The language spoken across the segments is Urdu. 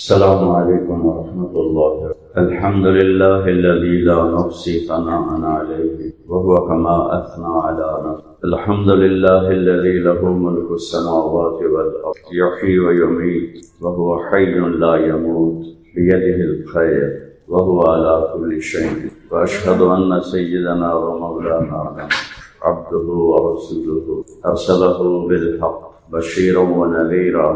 السلام علیکم ورحمۃ اللہ۔ الحمد للہ الذی لا نحصی ثناء علیہ وهو كما اثنى على نفسه۔ الحمد للہ الذی له ملک السماوات والارض یحیی ویمیت وهو حی لا يموت بیدہ الخیر وهو على كل شیء، واشهد ان سیدنا ومولانا عبده ورسوله ارسله بالحق بشیرا ونذیرا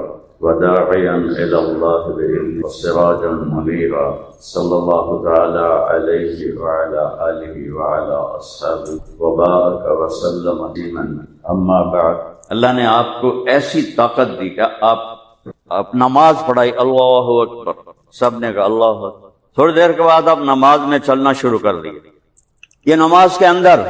وداعیا الی اللہ بإذنہ وسراجا منیرا، صلی اللہ تعالی علیہ وعلی آلہ وعلی اصحابہ وبارک وسلم تسلیما۔ اما بعد، اللہ نے آپ کو ایسی طاقت دی کہ آپ نماز پڑھائی، اللہ اکبر، سب نے کہا اللہ اکبر۔ تھوڑی دیر کے بعد آپ نماز میں چلنا شروع کر دیے۔ یہ نماز کے اندر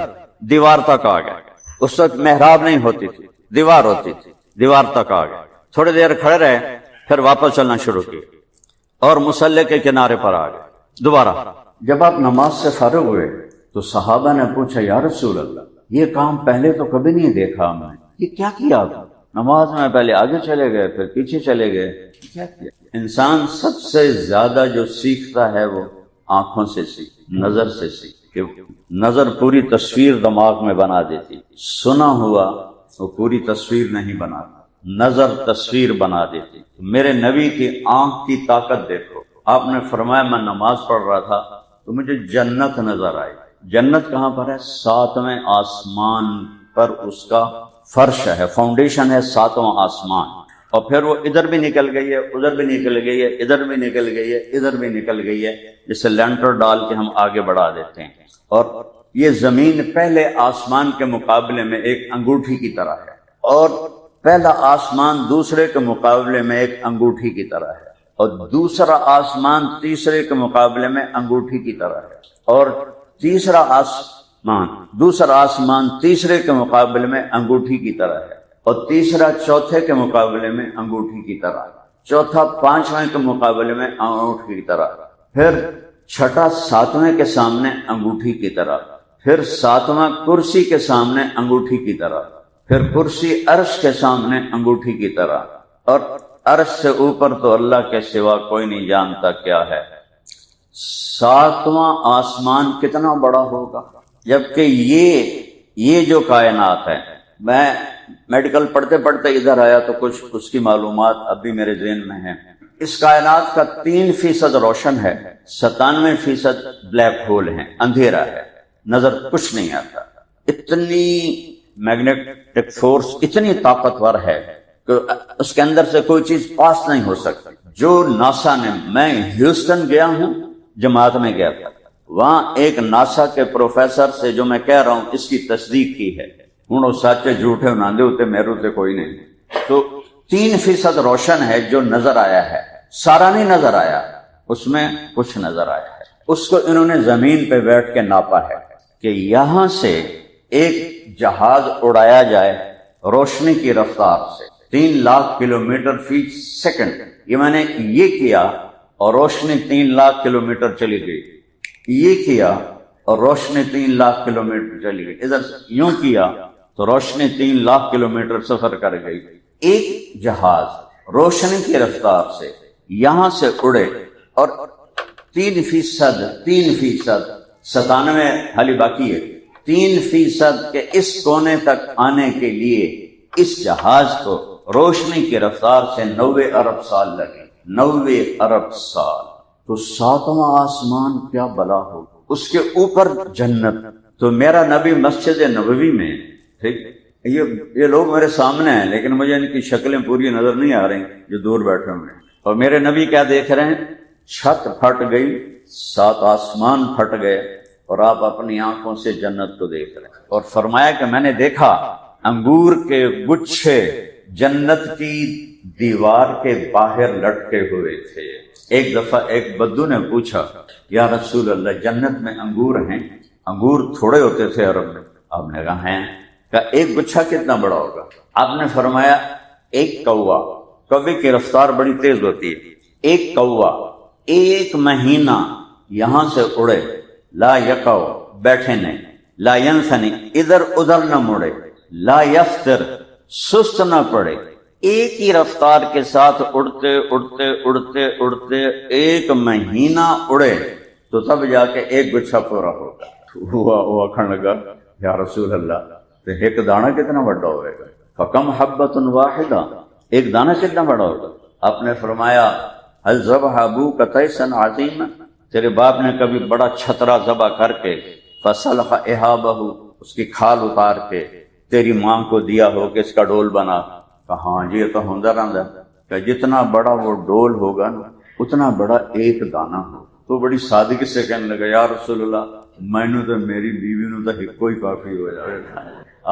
دیوار تک آ گئے، اس وقت محراب نہیں ہوتی تھی، دیوار ہوتی تھی، دیوار تک آ گئے۔ تھوڑی دیر کھڑے رہے، پھر واپس چلنا شروع کیے اور مصلی کے کنارے پر آ گئے دوبارہ۔ جب آپ نماز سے فارغ ہوئے تو صحابہ نے پوچھا، یا رسول اللہ، یہ کام پہلے تو کبھی نہیں دیکھا ہم نے، یہ کیا کیا آپ؟ نماز میں پہلے آگے چلے گئے پھر پیچھے چلے گئے، کیا کیا؟ انسان سب سے زیادہ جو سیکھتا ہے وہ آنکھوں سے نظر سے کہ نظر پوری تصویر دماغ میں بنا دیتی، سنا ہوا وہ پوری تصویر نہیں بناتا، نظر تصویر بنا دیتی۔ میرے نبی کی آنکھ کی طاقت دیکھو، آپ نے فرمایا میں نماز پڑھ رہا تھا تو مجھے جنت نظر آئی۔ جنت کہاں پر ہے؟ ساتویں آسمان پر اس کا فرش ہے، فاؤنڈیشن ہے ساتواں آسمان، اور پھر وہ ادھر بھی نکل گئی ہے، ادھر بھی نکل گئی ہے، ادھر بھی نکل گئی ہے، ادھر بھی نکل گئی ہے، جسے لینٹر ڈال کے ہم آگے بڑھا دیتے ہیں۔ اور یہ زمین پہلے آسمان کے مقابلے میں ایک انگوٹھی کی طرح ہے، اور پہلا آسمان دوسرے کے مقابلے میں ایک انگوٹھی کی طرح ہے، اور دوسرا آسمان تیسرے کے مقابلے میں انگوٹھی کی طرح ہے، اور دوسرا آسمان تیسرے کے مقابلے میں انگوٹھی کی طرح ہے، اور تیسرا چوتھے کے مقابلے میں انگوٹھی کی طرح، چوتھا پانچویں کے مقابلے میں انگوٹھی کی طرح، پھر چھٹا ساتویں کے سامنے انگوٹھی کی طرح، پھر ساتواں کرسی کے سامنے انگوٹھی کی طرح، پھر کرسی عرش کے سامنے انگوٹھی کی طرح، اور عرش سے اوپر تو اللہ کے سوا کوئی نہیں جانتا کیا ہے۔ ساتواں آسمان کتنا بڑا ہوگا، جبکہ یہ جو کائنات ہے، میں میڈیکل پڑھتے پڑھتے ادھر آیا تو کچھ اس کی معلومات اب بھی میرے ذہن میں ہیں۔ اس کائنات کا 3% روشن ہے، 97% بلیک ہول ہیں، اندھیرا ہے، نظر کچھ نہیں آتا۔ اتنی میگنیٹک فورس اتنی طاقتور ہے کہ اس کے اندر سے کوئی چیز پاس نہیں ہو سکتی۔ جو ناسا نے، میں ہیوسٹن گیا ہوں، جماعت میں گیا تھا، وہاں ایک ناسا کے پروفیسر سے جو میں کہہ رہا ہوں اس کی تصدیق کی ہے، ہوں سچے جھوٹے ناندے ہوتے میرے تے کوئی نہیں، تو 3% روشن ہے جو نظر آیا ہے، سارا نہیں نظر آیا، اس میں کچھ نظر آیا ہے۔ اس کو انہوں نے زمین پہ بیٹھ کے ناپا ہے کہ یہاں سے ایک جہاز اڑایا جائے روشنی کی رفتار سے 3 لاکھ کلومیٹر فی سیکنڈ، یہ میں نے یہ کیا اور روشنی 3 لاکھ کلومیٹر چلی گئی، یہ کیا اور روشنی 3 لاکھ کلومیٹر چلی گئی، ادھر یوں کیا تو روشنی 3 لاکھ کلومیٹر سفر کر گئی۔ ایک جہاز روشنی کی رفتار سے یہاں سے اڑے اور 3% 97 حالی باقی ہے، 3% کے اس کونے تک آنے کے لیے اس جہاز کو روشنی کی رفتار سے 90 ارب سال لگے، 90 ارب سال۔ تو ساتواں آسمان کیا بلا ہو، اس کے اوپر جنت۔ تو میرا نبی مسجد نبوی میں، ٹھیک، یہ لوگ میرے سامنے ہیں لیکن مجھے ان کی شکلیں پوری نظر نہیں آ رہی جو دور بیٹھے ہوئے ہیں، اور میرے نبی کیا دیکھ رہے ہیں؟ چھت پھٹ گئی، 7 آسمان پھٹ گئے، اور آپ اپنی آنکھوں سے جنت کو دیکھ رہے ہیں۔ اور فرمایا کہ میں نے دیکھا انگور کے گچھے جنت کی دیوار کے باہر لٹکے ہوئے تھے۔ ایک دفعہ ایک بدو نے پوچھا، یا رسول اللہ، جنت میں انگور ہیں؟ انگور تھوڑے ہوتے تھے عرب میں، آپ نے کہا ہیں، کہ ایک گچھا کتنا بڑا ہوگا؟ آپ نے فرمایا ایک کوا، کوے کی رفتار بڑی تیز ہوتی ہے، ایک کوا 1 مہینہ یہاں سے اڑے، لا یقو، بیٹھے نہیں، لا ینثنی، ادھر ادھر نہ مڑے، لا یفتر، سست نہ پڑے، ایک ہی رفتار کے ساتھ اڑتے اڑتے اڑتے اڑتے 1 مہینہ اڑے تو تب جا کے ایک گچھا پورا ہوگا۔ وہ آخر لگا یا رسول اللہ تو ایک دانہ کتنا بڑا ہوئے گا؟ فکم حبۃ واحدہ، ایک دانہ کتنا بڑا ہوگا؟ آپ نے فرمایا هل ذبح ابوک تیسا عظیما، تیرے باپ نے کبھی بڑا چھترا ذبح کر کے فصلح احابہ، اس کی کھال اتار کے تیری ماں کو دیا ہو کہ اس کا ڈول بنا؟ کہا ہاں جی یہ تو ہوندا رہندا ہے، کہ جتنا بڑا وہ ڈول ہوگا نا اتنا بڑا ایک دانہ ہو۔ تو بڑی سادگی سے کہنے لگا یا رسول اللہ مینو تو میری بیوی نو تو ایک کوئی کافی ہو جائے گا۔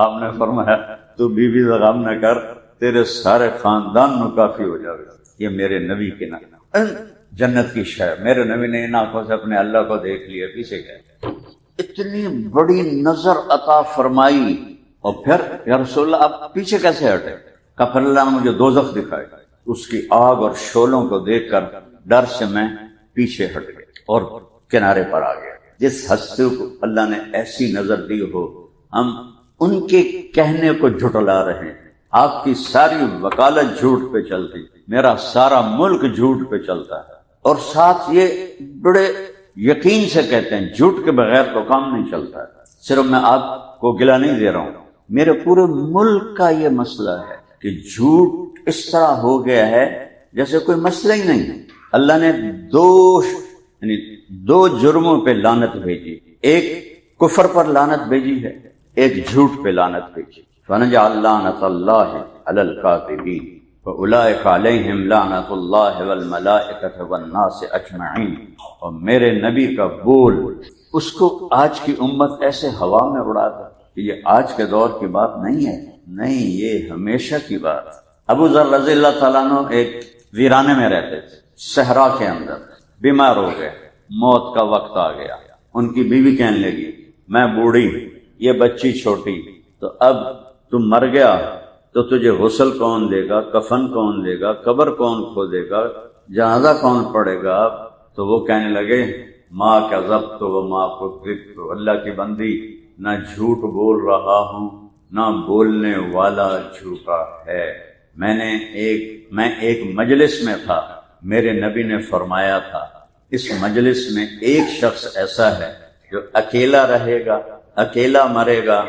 آپ نے فرمایا تو بیوی کا غم نہ کر، تیرے سارے خاندان نو کافی ہو جائے گا۔ یہ میرے نبی کے نا جنت کی شے، میرے نبی نے ان آنکھوں سے اپنے اللہ کو دیکھ لیا، پیچھے گئے اتنی بڑی نظر عطا فرمائی، اور پھر یا رسول اللہ آپ پیچھے کیسے ہٹے؟ کہ پھر اللہ نے مجھے دوزخ دکھائی، اس کی آگ اور شعلوں کو دیکھ کر ڈر سے میں پیچھے ہٹ گیا اور کنارے پر آ گیا۔ جس ہستی کو اللہ نے ایسی نظر دی ہو، ہم ان کے کہنے کو جھٹلا رہے ہیں۔ آپ کی ساری وکالت جھوٹ پہ چلتی، میرا سارا ملک جھوٹ پہ چلتا ہے، اور ساتھ یہ بڑے یقین سے کہتے ہیں جھوٹ کے بغیر تو کام نہیں چلتا ہے۔ صرف میں آپ کو گلہ نہیں دے رہا ہوں، میرے پورے ملک کا یہ مسئلہ ہے کہ جھوٹ اس طرح ہو گیا ہے جیسے کوئی مسئلہ ہی نہیں ہے۔ اللہ نے دو جرموں پہ لعنت بھیجی، ایک کفر پر لعنت بھیجی ہے، ایک جھوٹ پہ لعنت بھیجی۔ فَنَجْعَلْ لَعْنَةَ اللَّهِ عَلَى الْكَاذِبِينَ وَأُولَٰئِكَ عَلَيْهِمْ لَعْنَةُ اللَّهِ وَالْمَلَائِكَةِ وَالنَّاسِ أَجْمَعِينَ۔ اور میرے نبی کا بول اس کو آج کی امت ایسے ہوا میں اڑا دے کہ یہ آج کے دور کی بات نہیں ہے، نہیں یہ ہمیشہ کی بات۔ ابو ذر رضی اللہ تعالیٰ عنہ ایک ویرانے میں رہتے تھے، صحرا کے اندر، بیمار ہو گئے، موت کا وقت آ گیا۔ ان کی بیوی کہنے لگی میں بوڑھی، یہ بچی چھوٹی، تو اب تم مر گیا تو تجھے غسل کون دے گا، کفن کون دے گا، قبر کون کھودے گا، جنازہ کون پڑے گا؟ تو وہ کہنے لگے ما کذبت و ما کذبت، اللہ کی بندی نہ جھوٹ بول رہا ہوں نہ بولنے والا جھوٹا ہے۔ میں ایک مجلس میں تھا، میرے نبی نے فرمایا تھا اس مجلس میں ایک شخص ایسا ہے جو اکیلا رہے گا، اکیلا مرے گا،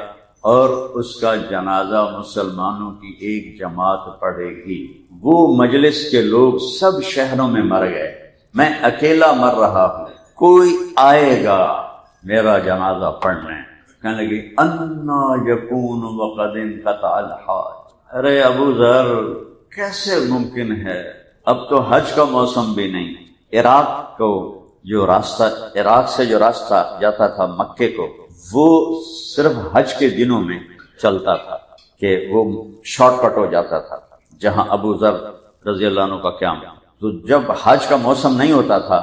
اور اس کا جنازہ مسلمانوں کی ایک جماعت پڑھے گی۔ وہ مجلس کے لوگ سب شہروں میں مر گئے، میں اکیلا مر رہا ہوں، کوئی آئے گا میرا جنازہ پڑھنے۔ کہنے لگی انا یکون وقد انقطع الحاج، ارے ابو ذر کیسے ممکن ہے، اب تو حج کا موسم بھی نہیں۔ عراق سے جو راستہ جاتا تھا مکے کو، وہ صرف حج کے دنوں میں چلتا تھا کہ وہ شارٹ کٹ ہو جاتا تھا، جہاں ابو ذر رضی اللہ عنہ کا قیام۔ تو جب حج کا موسم نہیں ہوتا تھا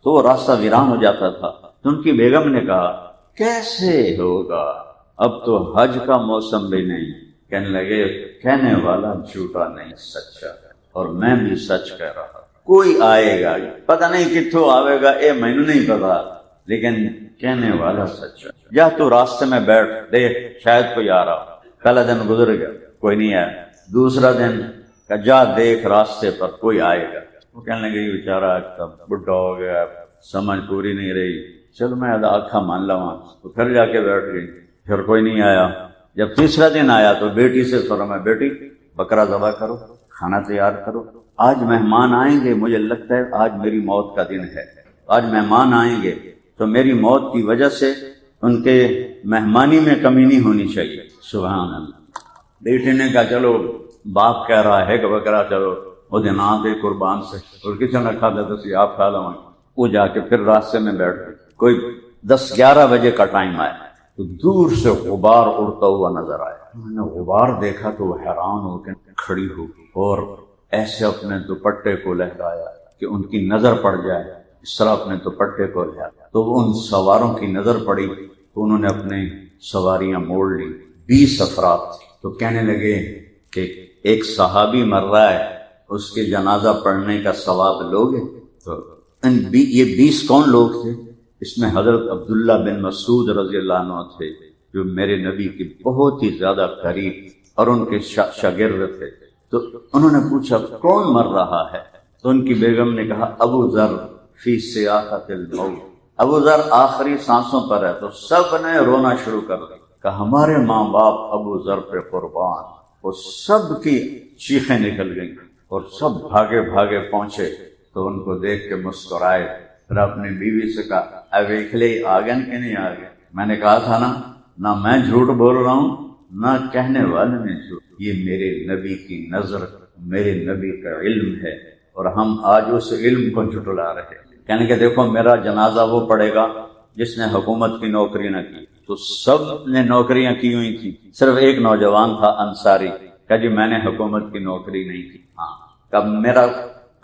تو وہ راستہ ویران ہو جاتا تھا۔ تو ان کی بیگم نے کہا کیسے ہوگا، اب تو حج کا موسم بھی نہیں۔ کہنے لگے کہنے والا جھوٹا نہیں سچا ہے، اور میں بھی سچ کہہ رہا، کوئی آئے گا، پتہ نہیں کتوں آئے گا، مینوں نہیں پتا، لیکن کہنے والا سچا۔ جا تو راستے میں بیٹھ دیکھ شاید کوئی آ رہا۔ پہلا دن گزر گیا، کوئی نہیں آیا۔ دوسرا دن کہ جا دیکھ راستے پر کوئی آئے گا۔ وہ کہنے لگے یہ بیچارہ بڈھا ہو گیا، سمجھ پوری نہیں رہی، چلو میں آنکھاں مان لواں۔ تو پھر جا کے بیٹھ گئی، پھر کوئی نہیں آیا۔ جب تیسرا دن آیا تو بیٹی سے فرمایا بیٹی بکرا ذبح کرو، کھانا تیار کرو، آج مہمان آئیں گے، مجھے لگتا ہے آج میری موت کا دن ہے، آج مہمان آئیں گے تو میری موت کی وجہ سے ان کے مہمانی میں کمی نہیں ہونی چاہیے۔ سبحان اللہ۔ بیٹی نے کہا چلو باپ کہہ رہا ہے کہ بکرا چلو وہ دن آتے قربان سے، اور کچن رکھا تھا تو آپ کھا لوں۔ وہ جا کے پھر راستے میں بیٹھ گئے، کوئی 10-11 بجے کا ٹائم آیا تو دور سے غبار اڑتا ہوا نظر آیا۔ میں نے غبار دیکھا تو وہ حیران ہو کے کھڑی ہو اور ایسے اپنے دوپٹے کو لہرایا کہ ان کی نظر پڑ جائے، اس طرح اپنے دوپٹے کو لہرایا تو ان سواروں کی نظر پڑی تو انہوں نے اپنی سواریاں موڑ لی۔ 20 افراد تو کہنے لگے کہ ایک صحابی مر رہا ہے، اس کے جنازہ پڑھنے کا ثواب لوگے؟ تو یہ 20 کون لوگ تھے؟ اس میں حضرت عبداللہ بن مسعود رضی اللہ عنہ تھے، جو میرے نبی کے بہت ہی زیادہ قریب اور ان کے شاگرد تھے۔ تو انہوں نے پوچھا کون مر رہا ہے؟ تو ان کی بیگم نے کہا ابو ذر فی سیاحت الموت، ابو ذر آخری سانسوں پر ہے۔ تو سب نے رونا شروع کر دیا کہ ہمارے ماں باپ ابو ذر پہ قربان۔ وہ سب کی چیخیں نکل گئیں اور سب بھاگے بھاگے پہنچے تو ان کو دیکھ کے مسکرائے، پھر اپنی بیوی سے کہا اب اکھلے آگن کے نہیں آگے، میں نے کہا تھا نا، نہ میں جھوٹ بول رہا ہوں نہ کہنے والے نے جھوٹ، یہ میرے نبی کی نظر، میرے نبی کا علم ہے، اور ہم آج اس علم کو جھٹلا رہے ہیں۔ کہنے کہ دیکھو میرا جنازہ وہ پڑے گا جس نے حکومت کی نوکری نہ کی۔ تو سب نے نوکریاں کی ہوئی تھی، صرف ایک نوجوان تھا انصاری، کہ جی میں نے حکومت کی نوکری نہیں کی۔ ہاں، کب میرا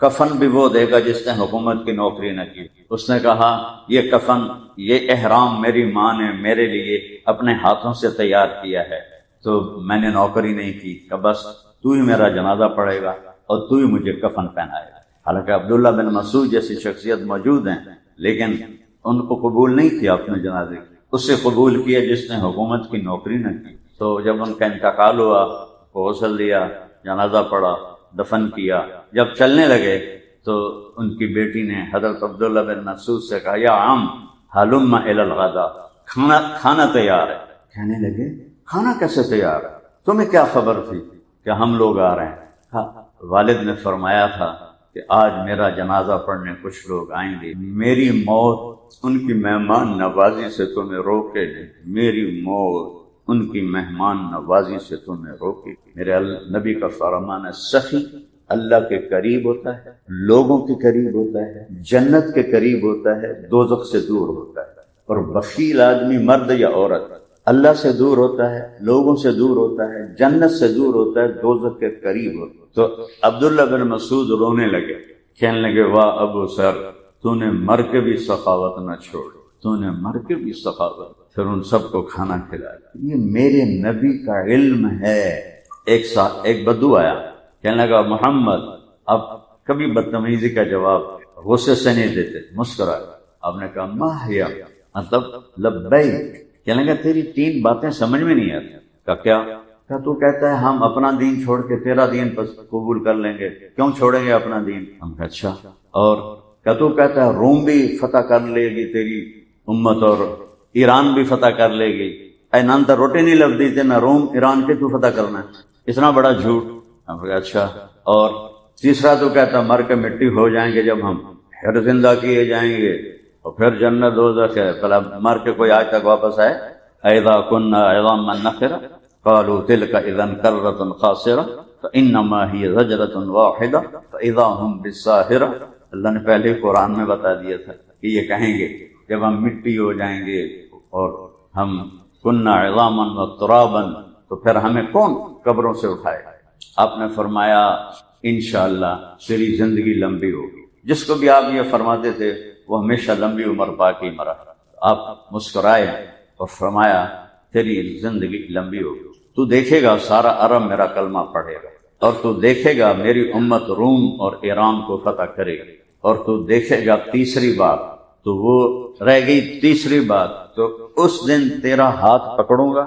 کفن بھی وہ دے گا جس نے حکومت کی نوکری نہ کی۔ اس نے کہا یہ کفن، یہ احرام میری ماں نے میرے لیے اپنے ہاتھوں سے تیار کیا ہے، تو میں نے نوکری نہیں کی، کہ بس تو ہی میرا جنازہ پڑھے گا اور تو ہی مجھے کفن پہنائے گا۔ حالانکہ عبداللہ بن مسعود جیسی شخصیت موجود ہیں، لیکن ان کو قبول نہیں کیا اپنے جنازے کی، اس سے قبول کیا جس نے حکومت کی نوکری نہ کی۔ تو جب ان کا انتقال ہوا، غسل دیا، جنازہ پڑھا، دفن کیا، جب چلنے لگے تو ان کی بیٹی نے حضرت عبداللہ بن مسعود سے کہا یا عم ہلم الی الغداء، کھانا تیار ہے۔ کہنے لگے کھانا کیسے تیار ہے؟ تمہیں کیا خبر تھی کہ ہم لوگ آ رہے ہیں؟ والد نے فرمایا تھا کہ آج میرا جنازہ پڑھنے کچھ لوگ آئیں گے، میری موت ان کی مہمان نوازی سے تمہیں روکے نہیں، میری موت ان کی مہمان نوازی سے تمہیں روکے۔ میرے نبی کا فرمان ہے سخی اللہ کے قریب ہوتا ہے، لوگوں کے قریب ہوتا ہے، جنت کے قریب ہوتا ہے، دوزخ سے دور ہوتا ہے۔ اور بخیل آدمی مرد یا عورت اللہ سے دور ہوتا ہے، لوگوں سے دور ہوتا ہے، جنت سے دور ہوتا ہے، دوزخ کے قریب ہوتا ہے۔ تو عبداللہ بن مسعود رونے لگے، کہنے لگے واہ ابو سر، تو نے مر کے بھی سخاوت نہ چھوڑ، تو نے مر کے بھی سخاوت۔ پھر ان سب کو کھانا کھلایا۔ یہ میرے نبی کا علم ہے۔ ایک بدو آیا، کہنے لگا محمد اب کبھی بدتمیزی کا جواب غصے سے نہیں دیتے، مسکرائے۔ آپ نے کہا ما ہی، مطلب لبیک۔ کہنے لگا تیری 3 باتیں سمجھ میں نہیں آتی۔ کہا کیا؟ کہا تو کہتا ہے ہم اپنا دین چھوڑ کے تیرا دین قبول کر لیں گے، کیوں چھوڑیں گے اپنا دین؟ ہم کہا اچھا، اور کہا تو کہتا ہے روم بھی فتح کر لے گی تیری امت اور ایران بھی فتح کر لے گی، اے نانتا روٹی نہیں لگ دی تھے نہ روم ایران کے تو فتح کرنا ہے، اتنا بڑا جھوٹ۔ ہم کہا اچھا، اور تیسرا تو کہتا مر کے مٹی ہو جائیں گے جب ہم، پھر زندہ کیے جائیں گے اور پھر جنت دوزخ ہے، بھلا مر کے کوئی آج تک واپس آئے؟ اذا كنا عظاما نخرة قالوا تلك اذا كرة خاسرة فانما هي زجرة واحدة فاذا هم بالساهرة۔ اللہ نے پہلے قرآن میں بتا دیا تھا کہ یہ کہیں گے جب ہم مٹی ہو جائیں گے اور ہم كنا عظاما وترابا، تو پھر ہمیں کون قبروں سے اٹھائے گا؟ آپ نے فرمایا انشاءاللہ تیری زندگی لمبی ہوگی۔ جس کو بھی آپ یہ فرماتے تھے وہ ہمیشہ لمبی عمر پا کے مرا۔ آپ مسکرائے اور فرمایا تیری زندگی لمبی ہوگی، تو دیکھے گا سارا عرب میرا کلمہ پڑھے گا، اور تو دیکھے گا میری امت روم اور ایران کو فتح کرے گی، اور تو دیکھے گا تیسری بات، تو وہ رہ گئی تیسری بات، تو اس دن تیرا ہاتھ پکڑوں گا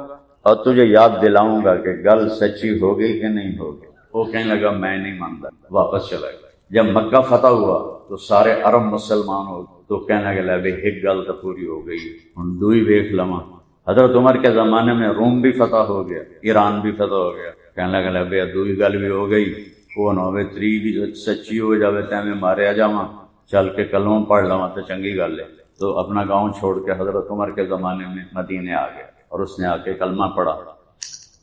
اور تجھے یاد دلاؤں گا کہ گل سچی ہو گئی کہ نہیں ہو گئی۔ وہ کہنے لگا میں نہیں مانتا، واپس چلا گیا۔ جب مکہ فتح ہوا تو سارے عرب مسلمان ہو گئے، تو کہنے لگا بھئی ایک گل تو پوری ہو گئی، ہن دوئی دیکھ لواں۔ حضرت عمر کے زمانے میں روم بھی فتح ہو گیا، ایران بھی فتح ہو گیا، کہنے لگا بھئی دوئی گل بھی ہو گئی، وہ نہ ہوئے تری بھی سچی ہو جاوے تے میں ماریا جاواں، چل کے کلمہ پڑھ لواں تو چنگی گل ہے۔ تو اپنا گاؤں چھوڑ کے حضرت عمر کے زمانے میں مدینے آ گیا اور اس نے آ کے کلمہ پڑھا۔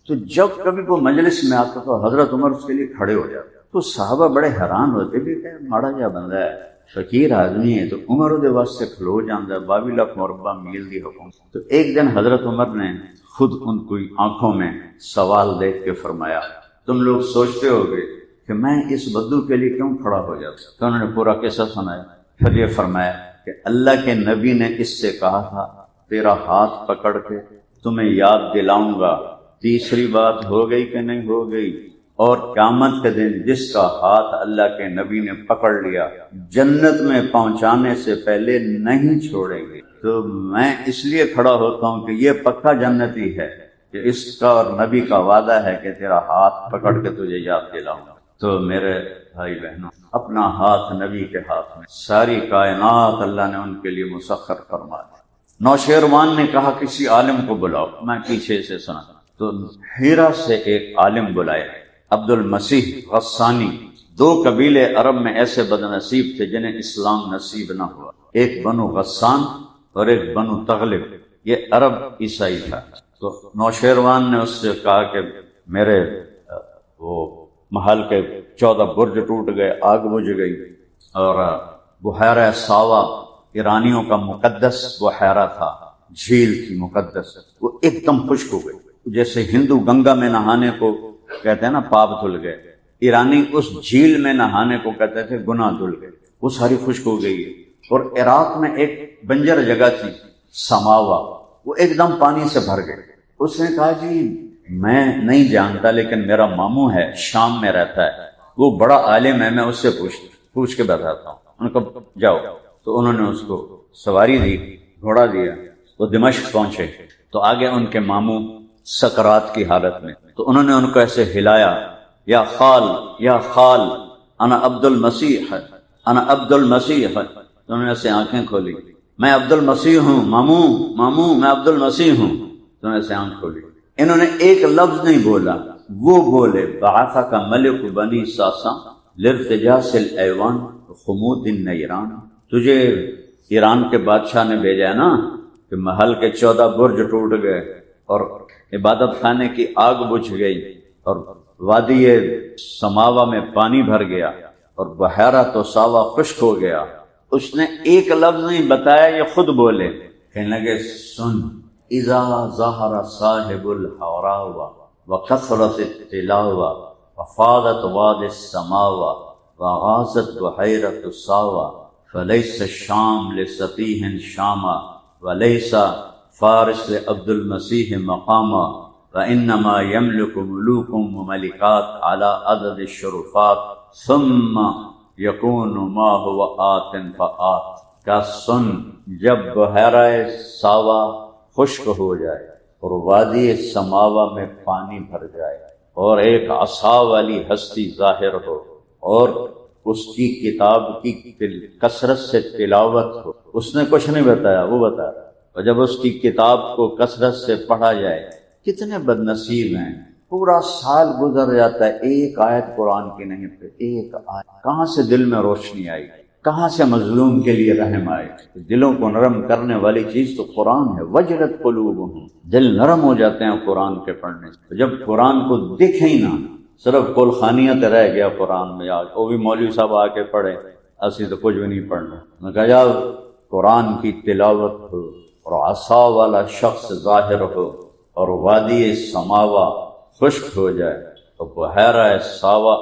تو جب کبھی وہ مجلس میں آتا تو حضرت عمر اس کے لیے کھڑے ہو جاتے، تو صحابہ بڑے حیران ہوتے بھی کہ ماڑا جا بندہ ہے، فقیر آدمی ہے، تو عمر دے واسطے کھلو جاندہ ہے، 22 لاکھ مربع میل دی حکم۔ تو ایک دن حضرت عمر نے خود ان کی آنکھوں میں سوال دیکھ کے فرمایا تم لوگ سوچتے ہوگے کہ میں اس بدو کے لیے کیوں کھڑا ہو جاتا؟ تو انہوں نے پورا قصہ سنایا، پھر یہ فرمایا کہ اللہ کے نبی نے اس سے کہا تھا تیرا ہاتھ پکڑ کے تمہیں یاد دلاؤں گا، تیسری بات ہو گئی کہ نہیں ہو گئی؟ اور قیامت کے دن جس کا ہاتھ اللہ کے نبی نے پکڑ لیا جنت میں پہنچانے سے پہلے نہیں چھوڑیں گے۔ تو میں اس لیے کھڑا ہوتا ہوں کہ یہ پکا جنتی ہے کہ اس کا اور نبی کا وعدہ ہے کہ تیرا ہاتھ پکڑ کے تجھے یاد دلاؤں گا۔ تو میرے بھائی بہنوں، اپنا ہاتھ نبی کے ہاتھ میں، ساری کائنات اللہ نے ان کے لیے مسخر فرما دی۔ نوشیروان نے کہا کسی عالم کو بلاؤ، میں پیچھے سے سنا تو ہیرا سے ایک عالم بلایا، عبد المسیح غسانی۔ 2 قبیلے عرب میں ایسے بد نصیب تھے جنہیں اسلام نصیب نہ ہوا، ایک بنو غسان اور ایک بنو تغلب، یہ عرب عیسائی تھا۔ تو نوشیروان نے اس سے کہا کہ میرے وہ محل کے 14 برج ٹوٹ گئے، آگ بجھ گئی، اور بحیرہ ساوا ایرانیوں کا مقدس بحیرہ تھا، جھیل تھی مقدس، وہ ایک دم خشک ہو گئی، جیسے ہندو گنگا میں نہانے کو کہتے ہیں نا پاپ دھل گئے، ایرانی اس جھیل میں نہانے کو کہتے تھے گناہ دھل گئے، وہ ساری خشک ہو گئی ہے۔ اور عراق میں ایک بنجر جگہ تھی سماوا، وہ ایک دم پانی سے بھر گئے۔ اس نے کہا جی میں نہیں جانتا لیکن میرا ماموں ہے شام میں رہتا ہے، وہ بڑا عالم ہے، میں اس سے پوچھ کے بتاتا ہوں۔ ان کو جاؤ، تو انہوں نے اس کو سواری دی، گھوڑا دیا، وہ دمشق پہنچے تو آگے ان کے ماموں سکرات کی حالت میں، تو انہوں نے ان کو ایسے ہلایا، یا خال یا خال انا عبد المسیح انا عبد المسیح، تو انہوں نے ایسے آنکھیں کھولی، میں عبد المسیح ہوں، ماموں میں عبد المسیح ہوں، تو انہوں نے ایسے آنکھ کھولی۔ انہوں نے ایک لفظ نہیں بولا، وہ بولے بعثک ملک بنی ساسا لارتجاس الایوان خمود النیران، تجھے ایران کے بادشاہ نے بھیجا ہے نا کہ محل کے 14 برج ٹوٹ گئے اور عبادت خانے کی آگ بجھ گئی اور وادی سماوا میں پانی بھر گیا اور بحیرہ تو ساوا خشک ہو گیا۔ اس نے ایک لفظ نہیں بتایا، یہ خود بولے، کہنے لگے سن اذا ظہر صاحب الحوراء وکثرت التلاوہ وفاضت واد السماوہ وغاصت بحیرۃ الساوہ فلیس الشام لسطیح شاما ولیس فارس لعبد المسیح مقاما وانما یملک ملوک وملکات علی عدد الشرفات ثم یکون ما هو آت فآت۔ کا سن، جب بحیرہ ساوا خشک ہو جائے اور وادی سماوا میں پانی بھر جائے اور ایک عصا والی ہستی ظاہر ہو اور اس کی کتاب کی کثرت سے تلاوت ہو، اس نے کچھ نہیں بتایا، وہ بتا رہا، اور جب اس کی کتاب کو کثرت سے پڑھا جائے، کتنے بد نصیب ہیں، پورا سال گزر جاتا ہے ایک آیت قرآن کی نہیں پہ ایک آیت، کہاں سے دل میں روشنی آئی، کہاں سے مظلوم کے لیے رحم آئے۔ دلوں کو نرم کرنے والی چیز تو قرآن ہے، وجلت قلوبہم، دل نرم ہو جاتے ہیں قرآن کے پڑھنے سے۔ جب قرآن کو دیکھیں ہی نہ، صرف قلخانیت رہ گیا قرآن میں، آج وہ بھی مولوی صاحب آ کے پڑھے، اسی تو کچھ بھی نہیں پڑھنا۔ میں کہا جب قرآن کی تلاوت ہو اور عصا والا شخص ظاہر ہو اور وادی سماوا خشک ہو جائے تو بحیرہ ساوا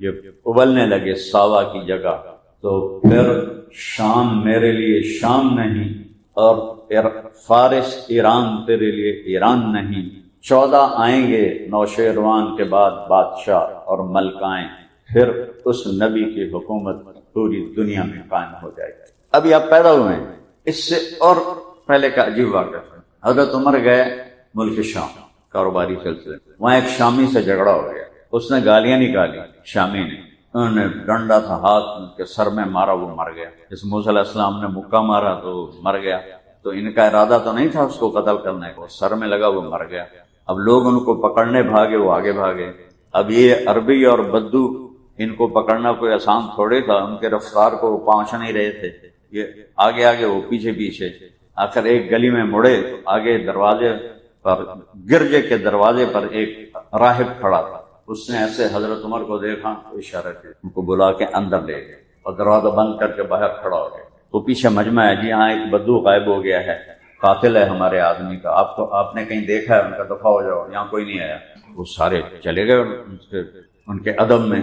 یہ ابلنے لگے ساوا کی جگہ، تو پھر شام میرے لیے شام نہیں اور فارس ایران تیرے لیے ایران نہیں، 14 آئیں گے نوشیروان کے بعد بادشاہ اور ملکائیں، پھر اس نبی کی حکومت پوری دنیا میں قائم ہو جائے گی۔ ابھی آپ پیدا ہوئے ہیں، اس سے اور پہلے کا عجیب واقعہ ہے، حضرت عمر گئے ملک شام کاروباری سلسلے، وہاں ایک شامی سے جھگڑا ہو گیا، اس نے گالیاں نکالی شامی نے، انہوں نے ڈنڈا تھا ہاتھ کے سر میں مارا، وہ مر گیا۔ جس موسیٰ علیہ السلام نے مکہ مارا تو مر گیا، تو ان کا ارادہ تو نہیں تھا اس کو قتل کرنے کو، سر میں لگا وہ مر گیا۔ اب لوگ ان کو پکڑنے بھاگے، وہ آگے بھاگے۔ اب یہ عربی اور بدو، ان کو پکڑنا کوئی آسان تھوڑے تھا، ان کے رفتار کو وہ پہنچ نہیں رہے تھے، یہ آگے آگے وہ پیچھے پیچھے۔ آخر ایک گلی میں مڑے، آگے دروازے پر، گرجے کے دروازے پر ایک راہب کھڑا تھا، اس نے ایسے حضرت عمر کو دیکھا، اشارہ کیا، ان کو بلا کے اندر لے گئے اور دروازہ بند کر کے باہر کھڑا ہو گئے۔ تو پیچھے مجمع ہے، جی ہاں ایک بدو غائب ہو گیا ہے، قاتل ہے ہمارے آدمی کا، آپ نے کہیں دیکھا ہے؟ ان کا دفاع ہو جاؤ، یہاں کوئی نہیں آیا۔ وہ سارے چلے گئے ان کے ادب میں،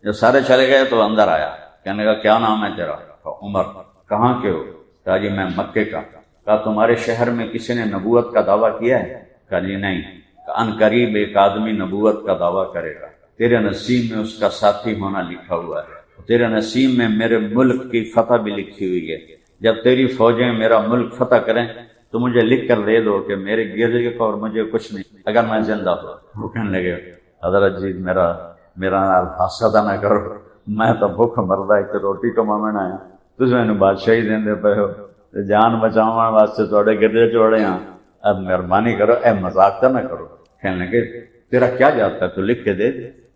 جب سارے چلے گئے تو اندر آیا، کہنے لگا کیا نام ہے تیرا؟ عمر۔ کہاں کے ہو؟ کہا جی میں مکے کا۔ کہا تمہارے شہر میں کسی نے نبوت کا دعویٰ کیا ہے؟ کہا جی نہیں۔ ان قریب ایک آدمی نبوت کا دعویٰ کرے گا، تیرے نصیب میں اس کا ساتھی ہونا لکھا ہوا ہے، تیرے نصیب میں میرے ملک کی فتح بھی لکھی ہوئی ہے، جب تیری فوجیں میرا ملک فتح کریں تو مجھے لکھ کر دے دو کہ میرے گرجے کو اور مجھے کچھ نہیں اگر میں زندہ ہوں۔ وہ کہنے لگے حضرت جی میرا حسد نہ کرو، میں تو بھوک مردا ایک روٹی کمانا ہے، تجھ میں بادشاہی دیندے پے ہو، جان بچاؤ واسطے تھوڑے گرجے چوڑے ہیں، اب مہربانی کرو، اے مذاق تو نہ کرو۔ کہنے لگے تیرا کیا جاتا ہے، تو لکھ کے دے۔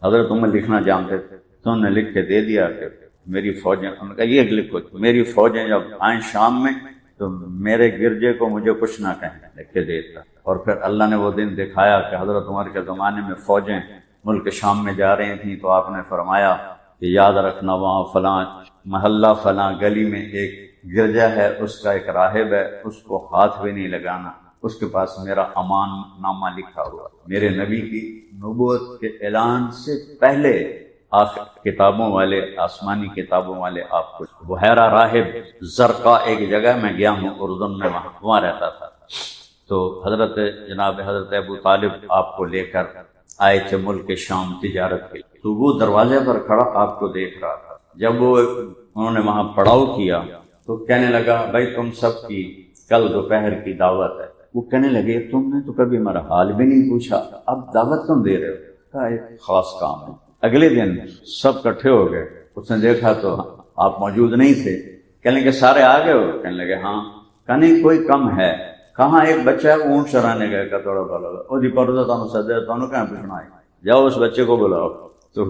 حضرت تمہیں لکھنا جانتے تھے تو انہوں نے لکھ کے دے دیا کہ میری فوجیں، انہوں نے کہا یہ لکھو میری فوجیں جب آئیں شام میں تو میرے گرجے کو مجھے کچھ نہ کہیں، لکھ کے دیتا۔ اور پھر اللہ نے وہ دن دکھایا کہ حضرت عمر کے زمانے میں فوجیں ملک شام میں جا رہی تھیں تو آپ نے فرمایا کہ یاد رکھنا وہاں فلاں محلہ فلاں گلی میں ایک گرجا ہے، اس کا ایک راہب ہے، اس کو ہاتھ بھی نہیں لگانا، اس کے پاس میرا امان نامہ لکھا ہوا۔ میرے نبی کی نبوت کے اعلان سے پہلے کتابوں والے، آسمانی کتابوں والے آپ کو بحیرہ راہب زرقا ایک جگہ میں گیا ہوں اردن میں، وہاں رہتا تھا، تو جناب حضرت ابو طالب آپ کو لے کر آئے تھے ملک شام تجارت کے لیے، تو وہ دروازے پر کھڑا آپ کو دیکھ رہا تھا۔ جب انہوں نے وہاں پڑاؤ کیا تو کہنے لگا بھائی تم سب کی کل دوپہر کی دعوت ہے۔ وہ کہنے لگے تم نے تو کبھی میرا حال بھی نہیں پوچھا، اب دعوت تم دے رہے ہو؟ کہا ایک خاص کام ہے۔ اگلے دن سب کٹھے ہو گئے، اس نے دیکھا تو آپ موجود نہیں تھے، کہنے لگے سارے آ گئے ہو؟ کہنے لگے ہاں۔ کہا نہیں کوئی کم ہے، کہاں ایک بچہ ہے اونٹ چرانے گئے کا تھوڑا بڑا وہ جی پڑھتا تھا سدے تھانوں کہاں پوچھنا ہے، جاؤ اس بچے کو بلاؤ۔ تو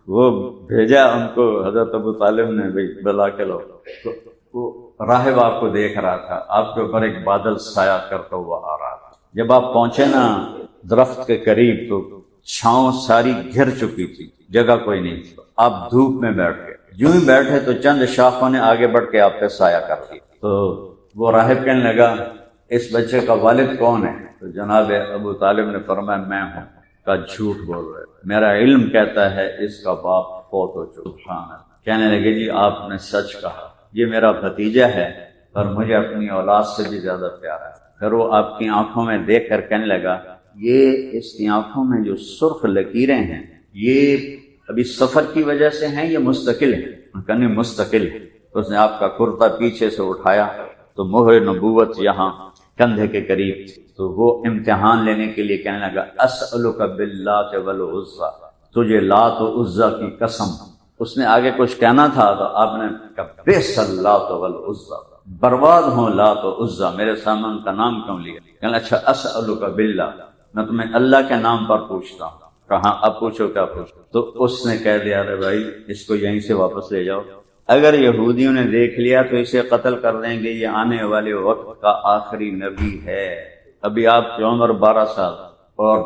وہ بھیجا ان کو، حضرت ابو طالب نے بلا کے لاؤ، تو وہ راہب آپ کو دیکھ رہا تھا، آپ کے اوپر ایک بادل سایہ کرتا ہوا آ رہا تھا۔ جب آپ پہنچے نا درخت کے قریب تو چھاؤں ساری گھر چکی تھی، جگہ کوئی نہیں تھی، آپ دھوپ میں بیٹھ گئے۔ جو ہی بیٹھے تو چند شاخوں نے آگے بڑھ کے آپ پہ سایہ کر دی۔ تو وہ راہب کہنے لگا اس بچے کا والد کون ہے؟ تو جناب ابو طالب نے فرمایا میں ہوں۔ کا جھوٹ بول رہے، میرا علم کہتا ہے اس کا باپ فوت ہو چکا ہے۔ کہنے لگے جی آپ نے سچ کہا، یہ میرا بھتیجا ہے اور مجھے اپنی اولاد سے بھی زیادہ پیارا ہے۔ پھر وہ آپ کی آنکھوں میں دیکھ کر کہنے لگا یہ اس کی آنکھوں میں جو سرخ لکیریں ہیں یہ ابھی سفر کی وجہ سے ہیں یا مستقل ہیں؟ کہنے مستقل ہے۔ اس نے آپ کا کرتا پیچھے سے اٹھایا تو مہر نبوت یہاں کندھے کے قریب تھی، تو وہ امتحان لینے کے لیے کہنے لگا اسألک باللات والعزیٰ، تجھے لات و عزیٰ کی قسم۔ اس نے آگے کچھ کہنا تھا تو آپ نے کہا بئس اللات والعزیٰ، برباد ہوں لات و عزیٰ، میرے سامنے ان کا نام کیوں لیا؟ کہنا اچھا اسألک باللہ، میں تمہیں اللہ کے نام پر پوچھتا ہوں۔ کہاں اب پوچھو کیا پوچھو؟ تو اس نے کہہ دیا ارے بھائی اس کو یہیں سے واپس لے جاؤ، اگر یہودیوں نے دیکھ لیا تو اسے قتل کر دیں گے، یہ آنے والے وقت کا آخری نبی ہے۔ ابھی آپ کی عمر 12 سال اور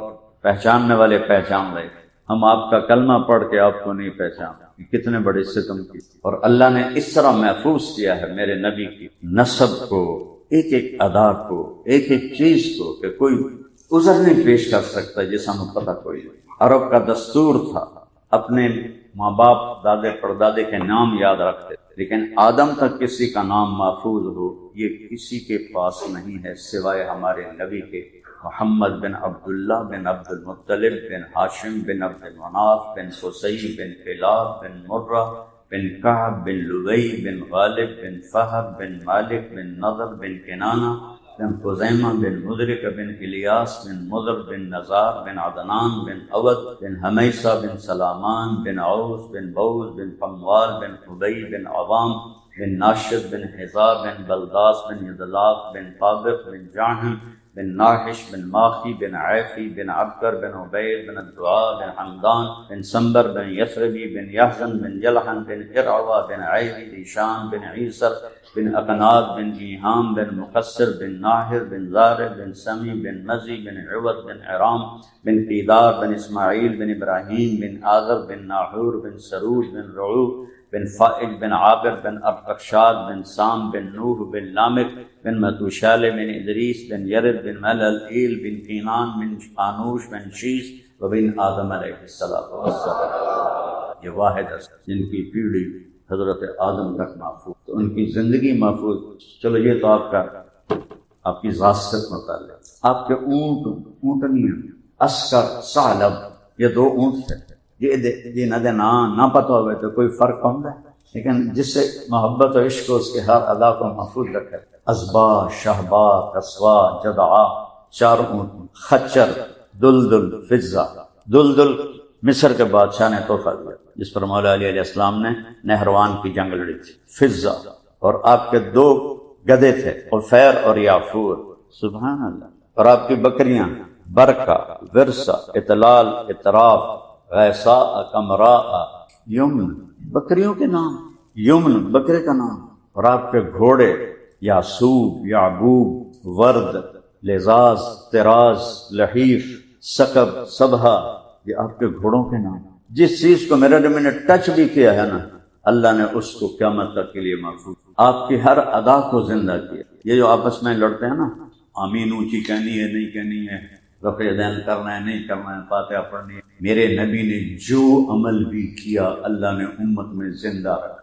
پہچاننے والے پہچان رہے، ہم آپ کا کلمہ پڑھ کے آپ کو نہیں پہچان، کتنے بڑے ستم کی۔ اور اللہ نے اس طرح محفوظ کیا ہے میرے نبی کی نسب کو، ایک ایک ادا کو، ایک ایک چیز کو، کہ کوئی عذر نہیں پیش کر سکتا جس ہمیں پتہ کوئی نہیں۔ عرب کا دستور تھا اپنے ماں باپ دادے پردادے کے نام یاد رکھتے، لیکن آدم تک کسی کا نام محفوظ ہو یہ کسی کے پاس نہیں ہے سوائے ہمارے نبی کے، محمد بن عبداللہ بن عبد المطلب بن ہاشم بن عبد المناف بن قصی بن کلاب بن مرہ بن کعب بن لبی بن غالب بن فہر بن مالک بن نضر بن کنانہ بن خزیمہ بن مدرک بن الیاس بن مضر بن نزار بن عدنان بن عود بن حمیسہ بن سلامان بن عوس بن بوز بن قموال بن حبی بن عوام بن ناشد بن حزار بن بلداس بن یدلاف بن طابق بن جاہم بن ناحش بن ماخی بن عیفی بن عبکر بن عبید بن الدعاء بن حمدان بن سنبر بن یثربی بن یحزن بن جلحن بن ارعوہ بن عیدی دیشان بن عیسر بن اقناد بن ایہام بن مقصر بن ناہر بن زارع بن سمی بن مزی بن عوض بن عرام بن قیدار بن اسماعیل بن ابراہیم بن آذر بن ناحور بن سروج بن رعو بن فائج بن عابر بن ارفقشاد بن سام بن نوح بن لامک بن متوشال بن ادریس بن یرد بن ملعیل بن قینان بن آنوش بن شیس وبن آدم علیہ السلام۔ یہ واحد ہے جن کی پیڑھی حضرت آدم تک محفوظ، تو ان کی زندگی محفوظ۔ چلو یہ تو آپ کی ذات سے متعلق۔ آپ کے اونٹنی اسکر ثعلب یہ 2 اونٹ تھے، یہ نہ پتہ ہوئے تو کوئی فرق ہوتا ہے، لیکن جس سے محبت و عشق اس کے ہر ادا کو محفوظ رکھے۔ ازبا، شہبا، کسوا، جدعا، 4 اونٹ، خچر، دلدل، فضہ۔ دلدل مصر کے بادشاہ نے تحفہ دیا جس پر مولا علی علیہ السلام نے نہروان کی جنگ لڑی تھی۔ فضہ، اور آپ کے 2 گدھے تھے، عفیر اور یافور، سبحان اللہ، اور آپ کی بکریاں برکہ، ورثہ، اطلال، اطراف، غیثاء، کمراء، یمن، بکریوں کے نام، یمن بکرے کا نام، اور آپ کے گھوڑے یاسوب، یعبوب، ورد، لزاز، طراز، لحیف، سکب، سبحہ، یہ آپ کے گھوڑوں کے نام۔ جس چیز کو میرے نبی نے ٹچ بھی کیا ہے نا، اللہ نے اس کو قیامت تک کے لیے محفوظ، آپ کی ہر ادا کو زندہ کیا۔ یہ جو آپس میں لڑتے ہیں نا، آمین اونچی کہنی ہے نہیں کہنی ہے، رفع دین کرنا ہے نہیں کرنا ہے، فاتحہ پڑھنی ہے، میرے نبی نے جو عمل بھی کیا اللہ نے امت میں زندہ رکھا۔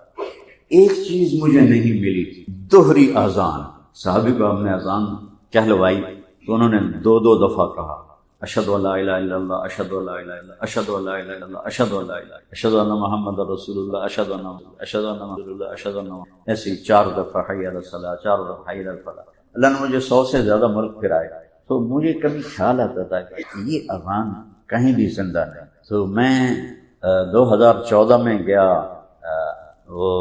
ایک چیز مجھے نہیں ملی تھی، دوہری اذان۔ صحابی کو ہم نے اذان کہلوائی تو انہوں نے 2 دفعہ کہا، اشہد ان لا الہ الا اللہ، اشہد ان لا الہ الا اللہ، اشہد ان لا الہ الا اللہ، اشہد ان لا الہ، اشہد ان محمد رسول اللہ، اشہد ان اشہد ان رسول اللہ، اشہد ان، ایسی 4 دفعہ حی علی الصلاۃ، 4 دفعہ حی علی الفلاح۔ اللہ نے مجھے 100 سے زیادہ ملک پھرائے، تو مجھے کبھی خیال آتا تھا کہ یہ اذان کہیں بھی زندہ نہیں۔ تو میں 2014 میں گیا، وہ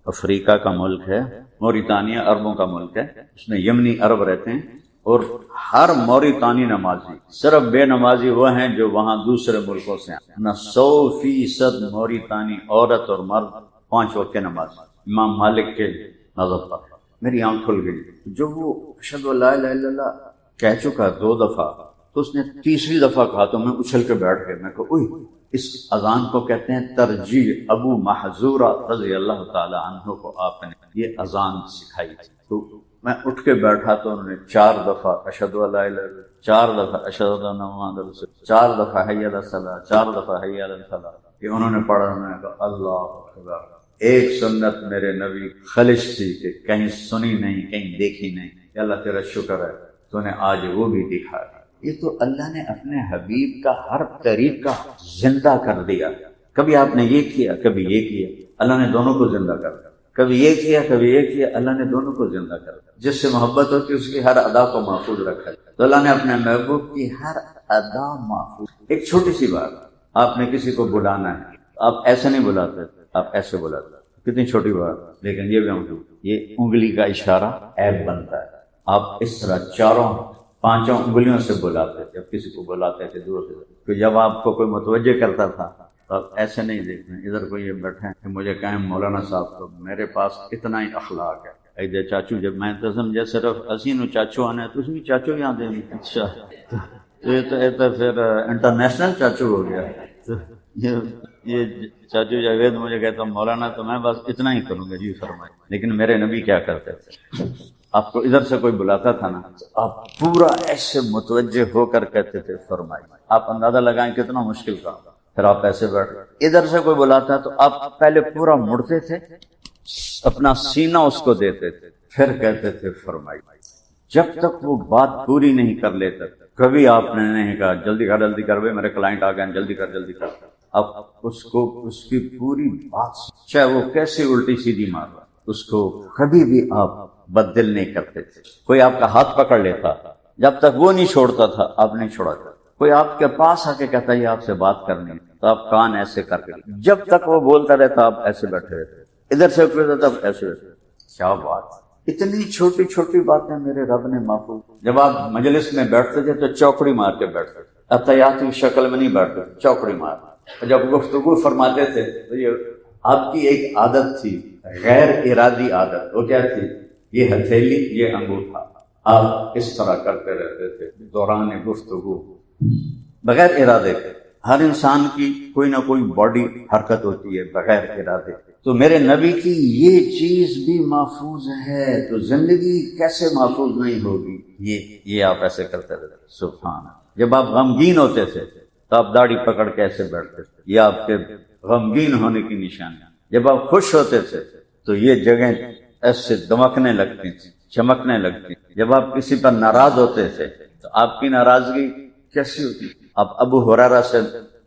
افریقہ کا ملک ہے موریتانیہ، عربوں کا ملک ہے، اس میں یمنی عرب رہتے ہیں، اور ہر موریتانی نمازی، صرف بے نمازی وہ ہیں جو وہاں دوسرے ملکوں سے ہیں، نہ 100% موریتانی عورت اور مرد 5 وقت کے نماز، امام مالک کے نظر پر۔ میری آنکھ کھل گئی، جو وہ اشہد ان لا الہ الا اللہ کہہ چکا 2 دفعہ، تو اس نے 3ری دفعہ کہا تو میں اچھل کے بیٹھ گیا۔ میں کہا اوہ، اس اذان کو کہتے ہیں ترجیح۔ ابو محذورہ رضی اللہ تعالی عنہ کو آپ نے یہ اذان سکھائی تھی، تو میں اٹھ کے بیٹھا تو انہوں نے 4 دفعہ اشہد ان لا الہ الا اللہ، 4 دفعہ اشہد ان محمد رسول اللہ، 4 دفعہ حی علی الصلاۃ، 4 دفعہ حی علی الفلاح۔ کہ انہوں نے پڑھا، میں نے کہا اللہ اکبر۔ ایک سنت میرے نبی خلش تھی کہ کہیں سنی نہیں، کہیں دیکھی نہیں، کہ اللہ تیرا شکر ہے تو نے آج وہ بھی دکھایا۔ یہ تو اللہ نے اپنے حبیب کا ہر طریقہ زندہ کر دیا۔ کبھی آپ نے یہ کیا، کبھی یہ کیا، اللہ نے دونوں کو زندہ کر دیا۔ کبھی یہ کیا، کبھی یہ کیا، اللہ نے دونوں کو زندہ کر دیا۔ جس سے محبت ہوتی ہے اس کی ہر ادا کو محفوظ رکھا ہے، تو اللہ نے اپنے محبوب کی ہر ادا محفوظ۔ ایک چھوٹی سی بات، آپ نے کسی کو بلانا ہے، آپ ایسے نہیں بلاتے، آپ ایسے بلاتے، کتنی چھوٹی بات، لیکن یہ بھی یہ انگلی کا اشارہ عیب بنتا ہے۔ آپ اس طرح 4-5 انگلیوں سے بلاتے، جب کسی کو بلاتے تھے دور سے، تو جب آپ کو کوئی متوجہ کرتا تھا تو آپ ایسے نہیں دیکھتے ادھر کوئی یہ بیٹھے ہیں کہ مجھے کہیں مولانا صاحب تو میرے پاس اتنا ہی اخلاق ہے۔ ایدے چاچو جب میں تو سمجھا صرف اسینو چاچو آنے تو اس میں چاچو یہاں دیں گے، اچھا یہ تو پھر انٹرنیشنل چاچو ہو گیا۔ تو یہ چاچو جاوید مجھے کہتا مولانا تو میں بس اتنا ہی کروں گا، جی فرمائے۔ لیکن میرے نبی کیا کرتے تھے، آپ کو ادھر سے کوئی بلاتا تھا نا، آپ پورا ایسے متوجہ ہو کر کہتے تھے فرمائے۔ آپ اندازہ لگائیں کتنا مشکل کام، پھر آپ ایسے بیٹھ، ادھر سے کوئی بلاتا تو آپ پہلے پورا مڑتے تھے، اپنا سینہ اس کو دیتے تھے، پھر کہتے تھے فرمائی۔ جب تک وہ بات پوری نہیں کر لیتے، کبھی آپ نے نہیں کہا جلدی کر جلدی کر، بھائی میرے کلائنٹ آ گئے، جلدی کر جلدی کر۔ اب اس کو اس کی پوری بات، چاہے وہ کیسے الٹی سیدھی مار رہا، اس کو کبھی بھی آپ بدل نہیں کرتے تھے۔ کوئی آپ کا ہاتھ پکڑ لیتا، جب تک وہ نہیں چھوڑتا تھا آپ نہیں چھوڑاتا۔ کوئی آپ کے پاس آ کے کہتا یہ آپ سے بات کرنی ہے، تو آپ کان ایسے کر کے، جب تک وہ بولتا رہتا آپ ایسے بیٹھے رہتے، ادھر سے کوئی تب ایسے بیٹھے۔ کیا بات، اتنی چھوٹی چھوٹی باتیں میرے رب نے محفوظ۔ جب آپ مجلس میں بیٹھتے تھے تو چوکڑی مار کے بیٹھتے، اتحیات کی شکل میں نہیں بیٹھتے، چوکڑی مار۔ جب گفتگو فرماتے تھے تو یہ آپ کی ایک عادت تھی، غیر ارادی عادت، وہ کیا تھی، یہ ہتھیلی یہ انگوٹھا آپ اس طرح کرتے رہتے تھے دوران گفتگو، بغیر ارادے کے۔ ہر انسان کی کوئی نہ کوئی باڈی حرکت ہوتی ہے بغیر ارادے، تو میرے نبی کی یہ چیز بھی محفوظ ہے، تو زندگی کیسے محفوظ نہیں ہوگی؟ یہ آپ ایسے کرتے رہتے، سبحان اللہ۔ جب آپ غمگین ہوتے تھے تو آپ داڑھی پکڑ کے ایسے بیٹھتے تھے، یہ آپ کے غمگین ہونے کی نشانی۔ جب آپ خوش ہوتے تھے تو یہ جگہیں ایسے دمکنے لگتی تھی، چمکنے لگتی۔ جب آپ کسی پر ناراض ہوتے تھے تو آپ کی ناراضگی کیسی ہوتی؟ آپ ابو ہریرہ سے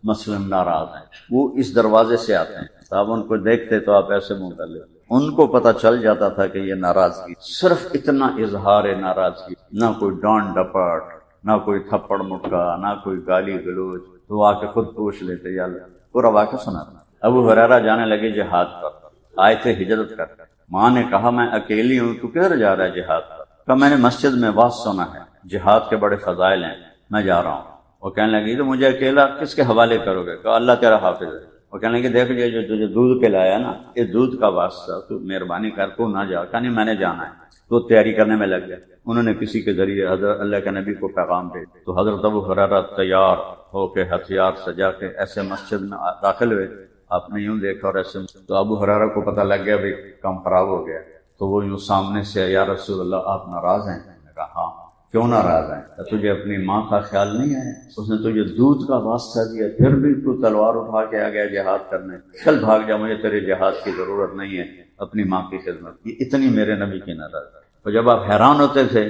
مثلا ناراض ہیں، وہ اس دروازے سے آتے ہیں آپ ان کو دیکھتے تو آپ ایسے منہ کر لیتے، ان کو پتہ چل جاتا تھا کہ یہ ناراضگی، صرف اتنا اظہار ناراضگی، نہ کوئی ڈانٹ ڈپٹ، نہ کوئی تھپڑ مٹکا، نہ کوئی گالی گلوچ، تو آ کے خود پوچھ لیتے یا اللہ پورا واقعہ سنا تھا۔ ابو ہریرہ جانے لگے جہاد پر، آئے تھے ہجرت کر، ماں نے کہا میں اکیلی ہوں، تو کدھر جا رہا ہے جہاد پر؟ کہا میں نے مسجد میں واز سنا ہے، جہاد کے بڑے فضائل ہیں، میں جا رہا ہوں۔ وہ کہنے لگی تو مجھے اکیلا کس کے حوالے کرو گے؟ کہا اللہ تیرا حافظ ہے۔ وہ کہنے لگے دیکھ لیے جو تجھے دودھ پلایا نا، یہ دودھ کا واسطہ، تو مہربانی کر تو نہ جا۔ کہا نہیں میں نے جانا ہے، تو تیاری کرنے میں لگ گیا۔ انہوں نے کسی کے ذریعے حضرت اللہ کے نبی کو پیغام دے، تو حضرت ابو ہریرہ تیار ہو کے ہتھیار سجا کے ایسے مسجد میں داخل ہوئے۔ آپ نے یوں دیکھا اور ایسے، تو ابو ہریرہ کو پتہ لگ گیا بھائی کام خراب ہو گیا، تو وہ یوں سامنے سے یا رسول اللہ آپ ناراض ہیں؟ میں نے کہا ہاں۔ کیوں ناراض ہیں؟ کہ تجھے اپنی ماں کا خیال نہیں آیا؟ اس نے تجھے دودھ کا واسطہ دیا، پھر بھی تو تلوار اٹھا کے آ گیا جہاد کرنے۔ چل بھاگ جا، مجھے تیرے جہاد کی ضرورت نہیں ہے، اپنی ماں کی خدمت۔ یہ اتنی میرے نبی کی ناراض ہے۔ تو جب آپ حیران ہوتے تھے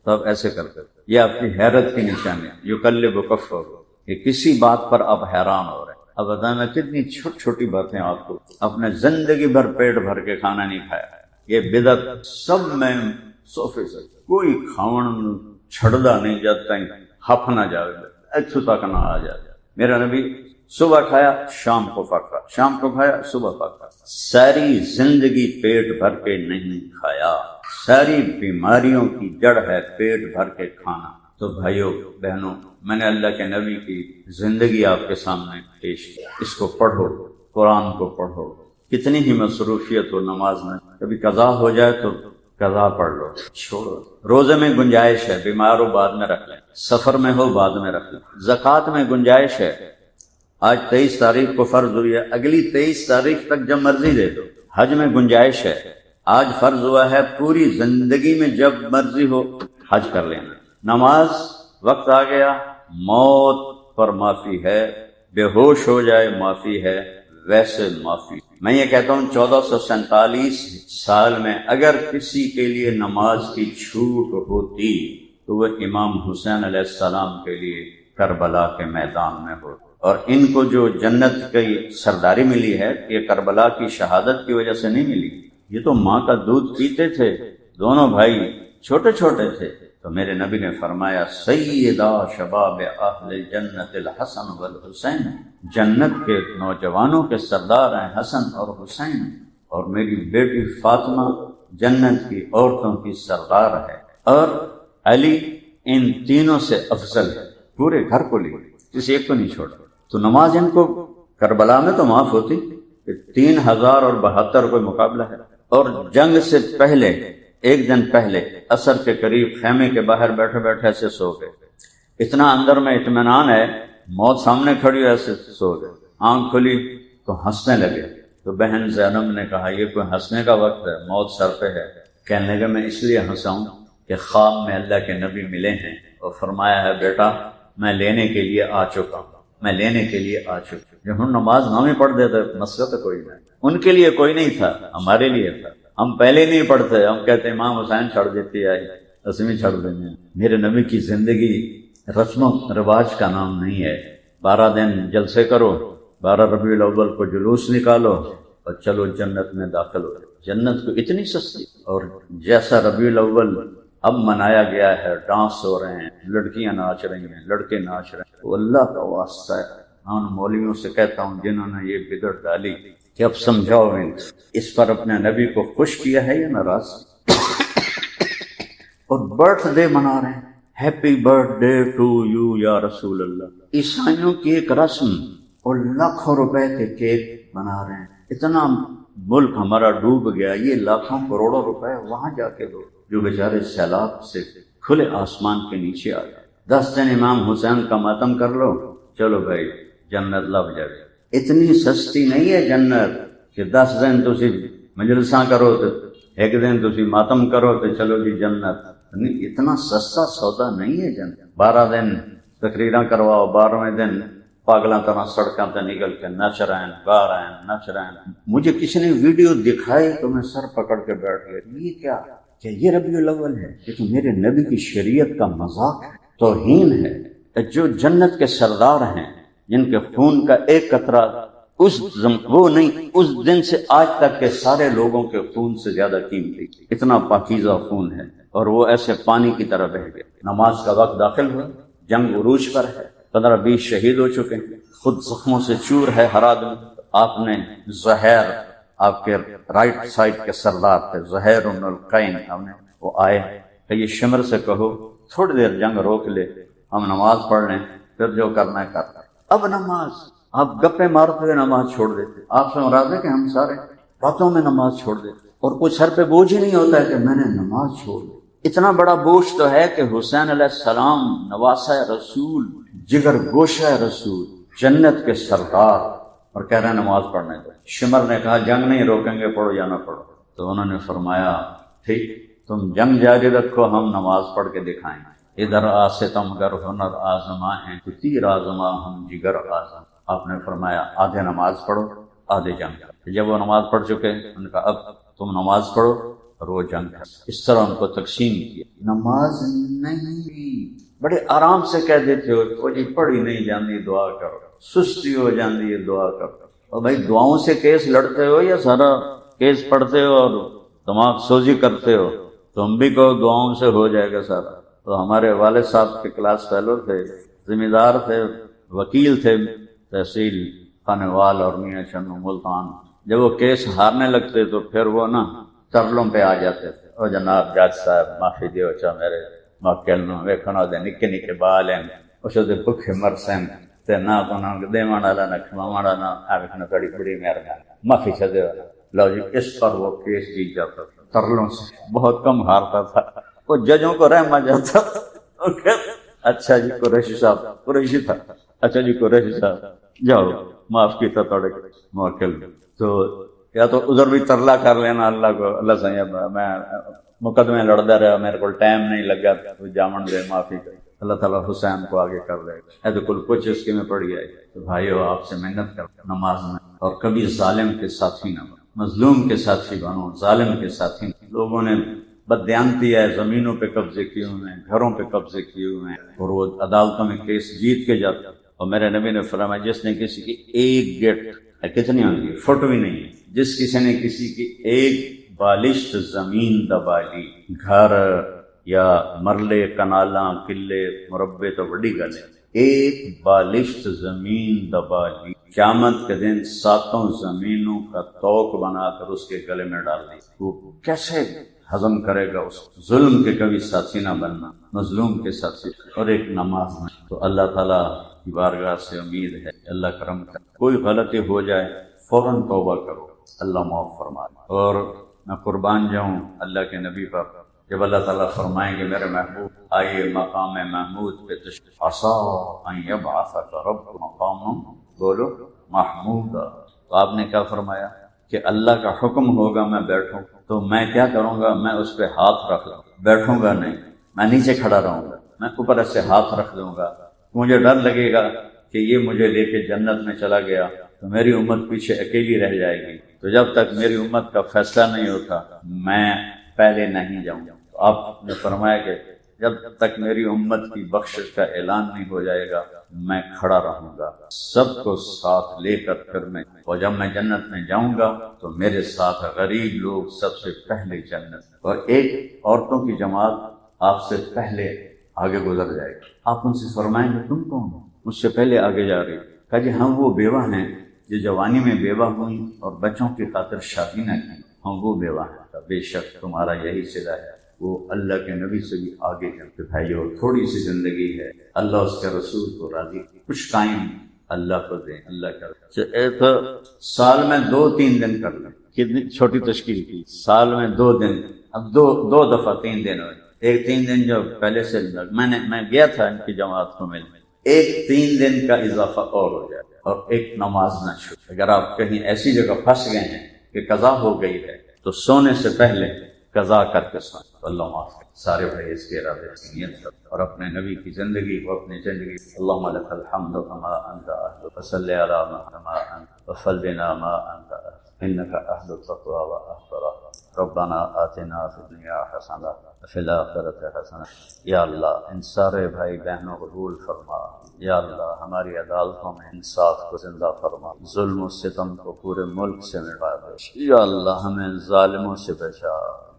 تب ایسے کرتے تھے، یہ آپ کی حیرت کی نشانی ہے۔ یقلب کفہ، کہ کسی بات پر آپ حیران ہو رہے ہیں۔ اب بتائیں میں کتنی چھوٹی چھوٹی باتیں آپ کو، اپنے زندگی بھر پیٹ بھر کے کھانا نہیں کھایا ہے، یہ بدعت سب میں 100%، کوئی کھاون چھڑدا نہیں جاتا ہی ہف نہ جاوے، اتھو تک نہ آ جائے۔ میرا نبی صبح کھایا شام کو پکا، شام کو کھایا صبح پکا، ساری زندگی پیٹ بھر کے نہیں کھایا۔ ساری بیماریوں کی جڑ ہے پیٹ بھر کے کھانا۔ تو بھائیوں بہنوں، میں نے اللہ کے نبی کی زندگی آپ کے سامنے پیش کی، اس کو پڑھو، قرآن کو پڑھو۔ کتنی ہی مصروفیت ہو نماز میں، کبھی قضا ہو جائے تو قضا پڑھ لو، چھوڑو۔ روزے میں گنجائش ہے، بیمار ہو بعد میں رکھ لیں، سفر میں ہو بعد میں رکھ لیں۔ زکوٰۃ میں گنجائش ہے، آج 23 تاریخ کو فرض ہوئی ہے، اگلی 23 تاریخ تک جب مرضی دے دو۔ حج میں گنجائش ہے، آج فرض ہوا ہے، پوری زندگی میں جب مرضی ہو حج کر لینا۔ نماز وقت آ گیا، موت پر معافی ہے، بے ہوش ہو جائے معافی ہے، ویسے معافی۔ میں یہ کہتا ہوں 1447 سال میں اگر کسی کے لیے نماز کی چھوٹ ہوتی تو وہ امام حسین علیہ السلام کے لیے کربلا کے میدان میں ہو۔ اور ان کو جو جنت کی سرداری ملی ہے یہ کربلا کی شہادت کی وجہ سے نہیں ملی، یہ تو ماں کا دودھ پیتے تھے، دونوں بھائی چھوٹے چھوٹے تھے۔ تو میرے نبی نے فرمایا سیدہ شباب اہل جنت الحسن والحسین، جنت کے نوجوانوں کے سردار ہیں حسن اور حسین، اور میری بیٹی فاطمہ جنت کی عورتوں کی سردار ہے، اور علی ان تینوں سے افضل ہے، پورے گھر کو لیے، کسی ایک کو نہیں چھوڑا۔ تو نماز ان کو کربلا میں تو معاف ہوتی، 3072 کوئی مقابلہ ہے۔ اور جنگ سے پہلے ایک دن پہلے عصر کے قریب خیمے کے باہر بیٹھے بیٹھے ایسے سو گئے، اتنا اندر میں اطمینان ہے، موت سامنے کھڑی ہوئی ایسے سو گئے، آنکھ کھلی تو ہنسنے لگے۔ تو بہن زینب نے کہا یہ کوئی ہنسنے کا وقت ہے، موت سر پہ ہے۔ کہنے لگا میں اس لیے ہنسا ہوں کہ خواب میں اللہ کے نبی ملے ہیں اور فرمایا ہے بیٹا میں لینے کے لیے آ چکا ہوں، میں لینے کے لیے آ چکا ہوں۔ جب ہم نماز نہ بھی پڑھ دیتے مسئلہ تو کوئی نہیں، ان کے لیے کوئی نہیں تھا، ہمارے لیے تھا۔ ہم پہلے نہیں پڑھتے، ہم کہتے امام حسین چھڑ دیتی ہے، اسمی چھڑ دیں گے۔ میرے نبی کی زندگی رسم و رواج کا نام نہیں ہے۔ 12 دن جلسے کرو، 12 ربیع الاول کو جلوس نکالو اور چلو جنت میں داخل ہو۔ جنت کو اتنی سستی، اور جیسا ربیع الاول اب منایا گیا ہے، ڈانس ہو رہے ہیں، لڑکیاں ناچ رہی ہیں، لڑکے ناچ رہے ہیں، وہ اللہ کا واسطہ ہے۔ میں ان مولویوں سے کہتا ہوں جنہوں نے یہ بدعت ڈالی کہ اب سمجھاؤ اس پر اپنے نبی کو خوش کیا ہے یا ناراض؟ اور برتھ ڈے منا رہے ہیں، happy birthday to you یا رسول اللہ۔ عیسائیوں کی ایک رسم اور لاکھوں روپے کے کیک بنا رہے ہیں۔ اتنا ملک ہمارا ڈوب گیا، یہ لاکھوں کروڑوں روپے وہاں جا کے دو جو بیچارے سیلاب سے کھلے آسمان کے نیچے آ گئے۔ 10 دن امام حسین کا ماتم کر لو، چلو بھائی جنت لب جائے۔ اتنی سستی نہیں ہے جنت کہ 10 دن تسی مجلساں کرو تو ایک دن تسی ماتم کرو تو چلو جی جنت، نہیں، اتنا سستا سودا نہیں ہے جنت۔ 12 دن تقریراں کرواؤ، 12ویں دن پاگلاں طرح سڑکاں تے نکل کے نچ رہے ہیں، گا رہے ہیں، نچ رہے ہیں۔ مجھے کسی نے ویڈیو دکھائی تو میں سر پکڑ کے بیٹھ گیا، یہ کیا یہ ربیع الاول ہے؟ یہ تو میرے نبی کی شریعت کا مذاق ہے، توہین ہے۔ جو جنت کے سردار ہیں، جن کے خون کا ایک قطرہ وہ نہیں، اس دن سے آج تک کے سارے لوگوں کے خون سے زیادہ قیمتی، اتنا پاکیزہ خون ہے، اور وہ ایسے پانی کی طرح بہہ گیا۔ نماز کا وقت داخل ہوا، جنگ عروج پر ہے، 15-20 شہید ہو چکے ہیں، خود زخموں سے چور ہے ہر آدمی۔ آپ نے زہیر، آپ کے رائٹ سائڈ کے سردار تھے زہیر بن القین، ہم نے وہ آئے کہ یہ شمر سے کہو تھوڑی دیر جنگ روک لے، ہم نماز پڑھ لیں، پھر جو کرنا ہے کرنا ہے۔ اب نماز، آپ گپے مارتے ہوئے نماز چھوڑ دیتے، آپ سے مراد ہے کہ ہم سارے باتوں میں نماز چھوڑ دیتے، اور کوئی سر پہ بوجھ ہی نہیں ہوتا ہے کہ میں نے نماز چھوڑ دی۔ اتنا بڑا بوجھ تو ہے کہ حسین علیہ السلام نواسہ رسول، جگر گوشہ رسول، جنت کے سردار، اور کہہ رہے ہیں نماز پڑھنے دو۔ شمر نے کہا جنگ نہیں روکیں گے، پڑھو یا نہ پڑھو۔ تو انہوں نے فرمایا ٹھیک، تم جنگ جاری رکھو، ہم نماز پڑھ کے دکھائیں گے۔ ادھر آستم گر ہنر آزما ہیں، تو تیر آزما ہم جگر آزما۔ آپ نے فرمایا آدھے نماز پڑھو، آدھے جنگ کرو۔ جب وہ نماز پڑھ چکے، ان کا اب تم نماز پڑھو اور وہ جنگ کرو۔ اس طرح ان کو تقسیم کیا۔ نماز نہیں، بڑے آرام سے کہہ دیتے ہو وہ جی پڑھی نہیں جاندی دعا کرو، سستی ہو جاندی ہے دعا کرو۔ اور بھائی دعاؤں سے کیس لڑتے ہو یا سارا کیس پڑھتے ہو اور دماغ سوزی کرتے ہو؟ تم بھی کہو دعاؤں سے ہو جائے گا سارا۔ تو ہمارے والد صاحب کے کلاس فیلو تھے، ذمہ دار تھے، وکیل تھے تحصیل خانوال اور میاں چنو ملتان۔ جب وہ کیس ہارنے لگتے تو پھر وہ نا ترلوں پہ آ جاتے تھے، اور جناب جج صاحب معافی دیو چا میرے موکل نو ویکھنا دے نکے نکے بال ہیں، اس دے بکھے مرسن تے نہ کونا دیوان والا نہ کھواون والا نہ آوکھنا بڑی بڑی مہربانی معافی چا دیو۔ لو جی اس پر وہ کیس جیت جاتا تھا ترلوں سے، بہت کم ہارتا تھا۔ وہ ججوں کو رحم آ جاتا تھا، اچھا جی قریشی صاحب، قریشی تھا، اچھا جی قریشی صاحب جاؤ معاف کیتا توڑے موکل۔ تو یا تو ادھر بھی ترلا کر لینا اللہ کو، اللہ صاحب میں مقدمے لڑتا رہا، میرے کو ٹائم نہیں لگا، تو جامن دے معافی کر، اللہ تعالیٰ حسین کو آگے کر دے گا۔ تو کل کچھ اس کے میں پڑ گیا ہے۔ تو بھائیو آپ سے محنت کر نماز میں، اور کبھی ظالم کے ساتھی نہ بنو، مظلوم کے ساتھی بنو، ظالم کے ساتھی۔ لوگوں نے بددیانتی ہے، زمینوں پہ قبضے کیے ہوئے ہیں، گھروں پہ قبضے کیے ہوئے ہیں، اور وہ عدالتوں میں کیس جیت کے جاتا۔ اور میرے نبی نے فرمایا جس نے کسی کی ایک گٹ، کتنی ہوتی ہے، فٹ بھی نہیں ہے، جس کسی نے کسی کی ایک بالشت زمین دبا لی، گھر یا مرلے کنالاں قلے مربے تو بڑی گل ہے، ایک بالشت زمین دبا لی، قیامت کے دن 7 زمینوں کا توق بنا کر اس کے گلے میں ڈال دی۔ وہ کیسے ہضم کرے گا اس کو؟ ظلم کے کبھی ساتھی نہ بننا، مظلوم کے ساتھی، اور ایک نماز میں۔ تو اللہ تعالیٰ کی بارگاہ سے امید ہے اللہ کرم کرے، کوئی غلطی ہو جائے فوراً توبہ کرو، اللہ معاف فرما۔ اور میں قربان جاؤں اللہ کے نبی پر، جب اللہ تعالیٰ فرمائیں گے میرے محبوب آئیے مقام محمود پہ تشریف، عسیٰ ان یبعثک ربک مقاما، بولو محمودا۔ تو آپ نے کیا فرمایا کہ اللہ کا حکم ہوگا میں بیٹھوں تو میں کیا کروں گا؟ میں اس پہ ہاتھ رکھ لوں، بیٹھوں گا نہیں، میں نیچے کھڑا رہوں گا، میں اوپر ایسے ہاتھ رکھ دوں گا۔ مجھے ڈر لگے گا کہ یہ مجھے لے کے جنت میں چلا گیا تو میری امت پیچھے اکیلی رہ جائے گی، تو جب تک میری امت کا فیصلہ نہیں ہوتا میں پہلے نہیں جاؤں گا۔ تو آپ نے فرمایا کہ جب تک میری امت کی بخشش کا اعلان نہیں ہو جائے گا میں کھڑا رہوں گا سب کو ساتھ لے کر، پھر میں، اور جب میں جنت میں جاؤں گا تو میرے ساتھ غریب لوگ سب سے پہلے جنت، اور ایک عورتوں کی جماعت آپ سے پہلے آگے گزر جائے گی۔ آپ ان سے فرمائیں گے تم کون ہو؟ مجھ سے پہلے آگے جا رہی۔ کہا جی ہم وہ بیوہ ہیں جو جوانی میں بیوہ ہوئیں اور بچوں کی خاطر شادی نہ کی، ہم وہ بیوہ ہیں۔ بے شک تمہارا یہی صلہ ہے، وہ اللہ کے نبی سے بھی آگے چلتے۔ بھائیو تھوڑی سی زندگی ہے، اللہ اس کے رسول کو راضی، کچھ ٹائم اللہ کو دیں، اللہ کا سال میں 2-3 دن کر لیں۔ کتنی چھوٹی تشکیل کی، سال میں 2 دن، اب دو دفعہ 3 دن ہوئے، ایک 3 دن جو پہلے سے میں گیا تھا ان کی جماعت کو ملنے، ایک 3 دن کا اضافہ اور ہو جائے، اور ایک نماز نہ چھوڑے۔ اگر آپ کہیں ایسی جگہ پھنس گئے ہیں کہ قضا ہو گئی ہے تو سونے سے پہلے قضا کر کے سوئیں۔ اللہ معاف کر، سارے بھائی اس کے ارادے سے نیت کر اور اپنے نبی کی زندگی کو اپنی زندگی اللہم لک الحمد کما انت اہل وصلی علی محمد انت وفلنا ما انت انک اہل التقوی و احضر ربنا آتنا فی الدنیا حسنہ وفی الآخرۃ حسنہ۔ یا اللہ ان سارے بھائی بہنوں کو قبول فرما، یا اللہ ہماری عدالتوں میں انصاف کو زندہ فرما، ظلم و ستم کو پورے ملک سے مٹا دے، یا اللہ ہمیں ظالموں سے بچا،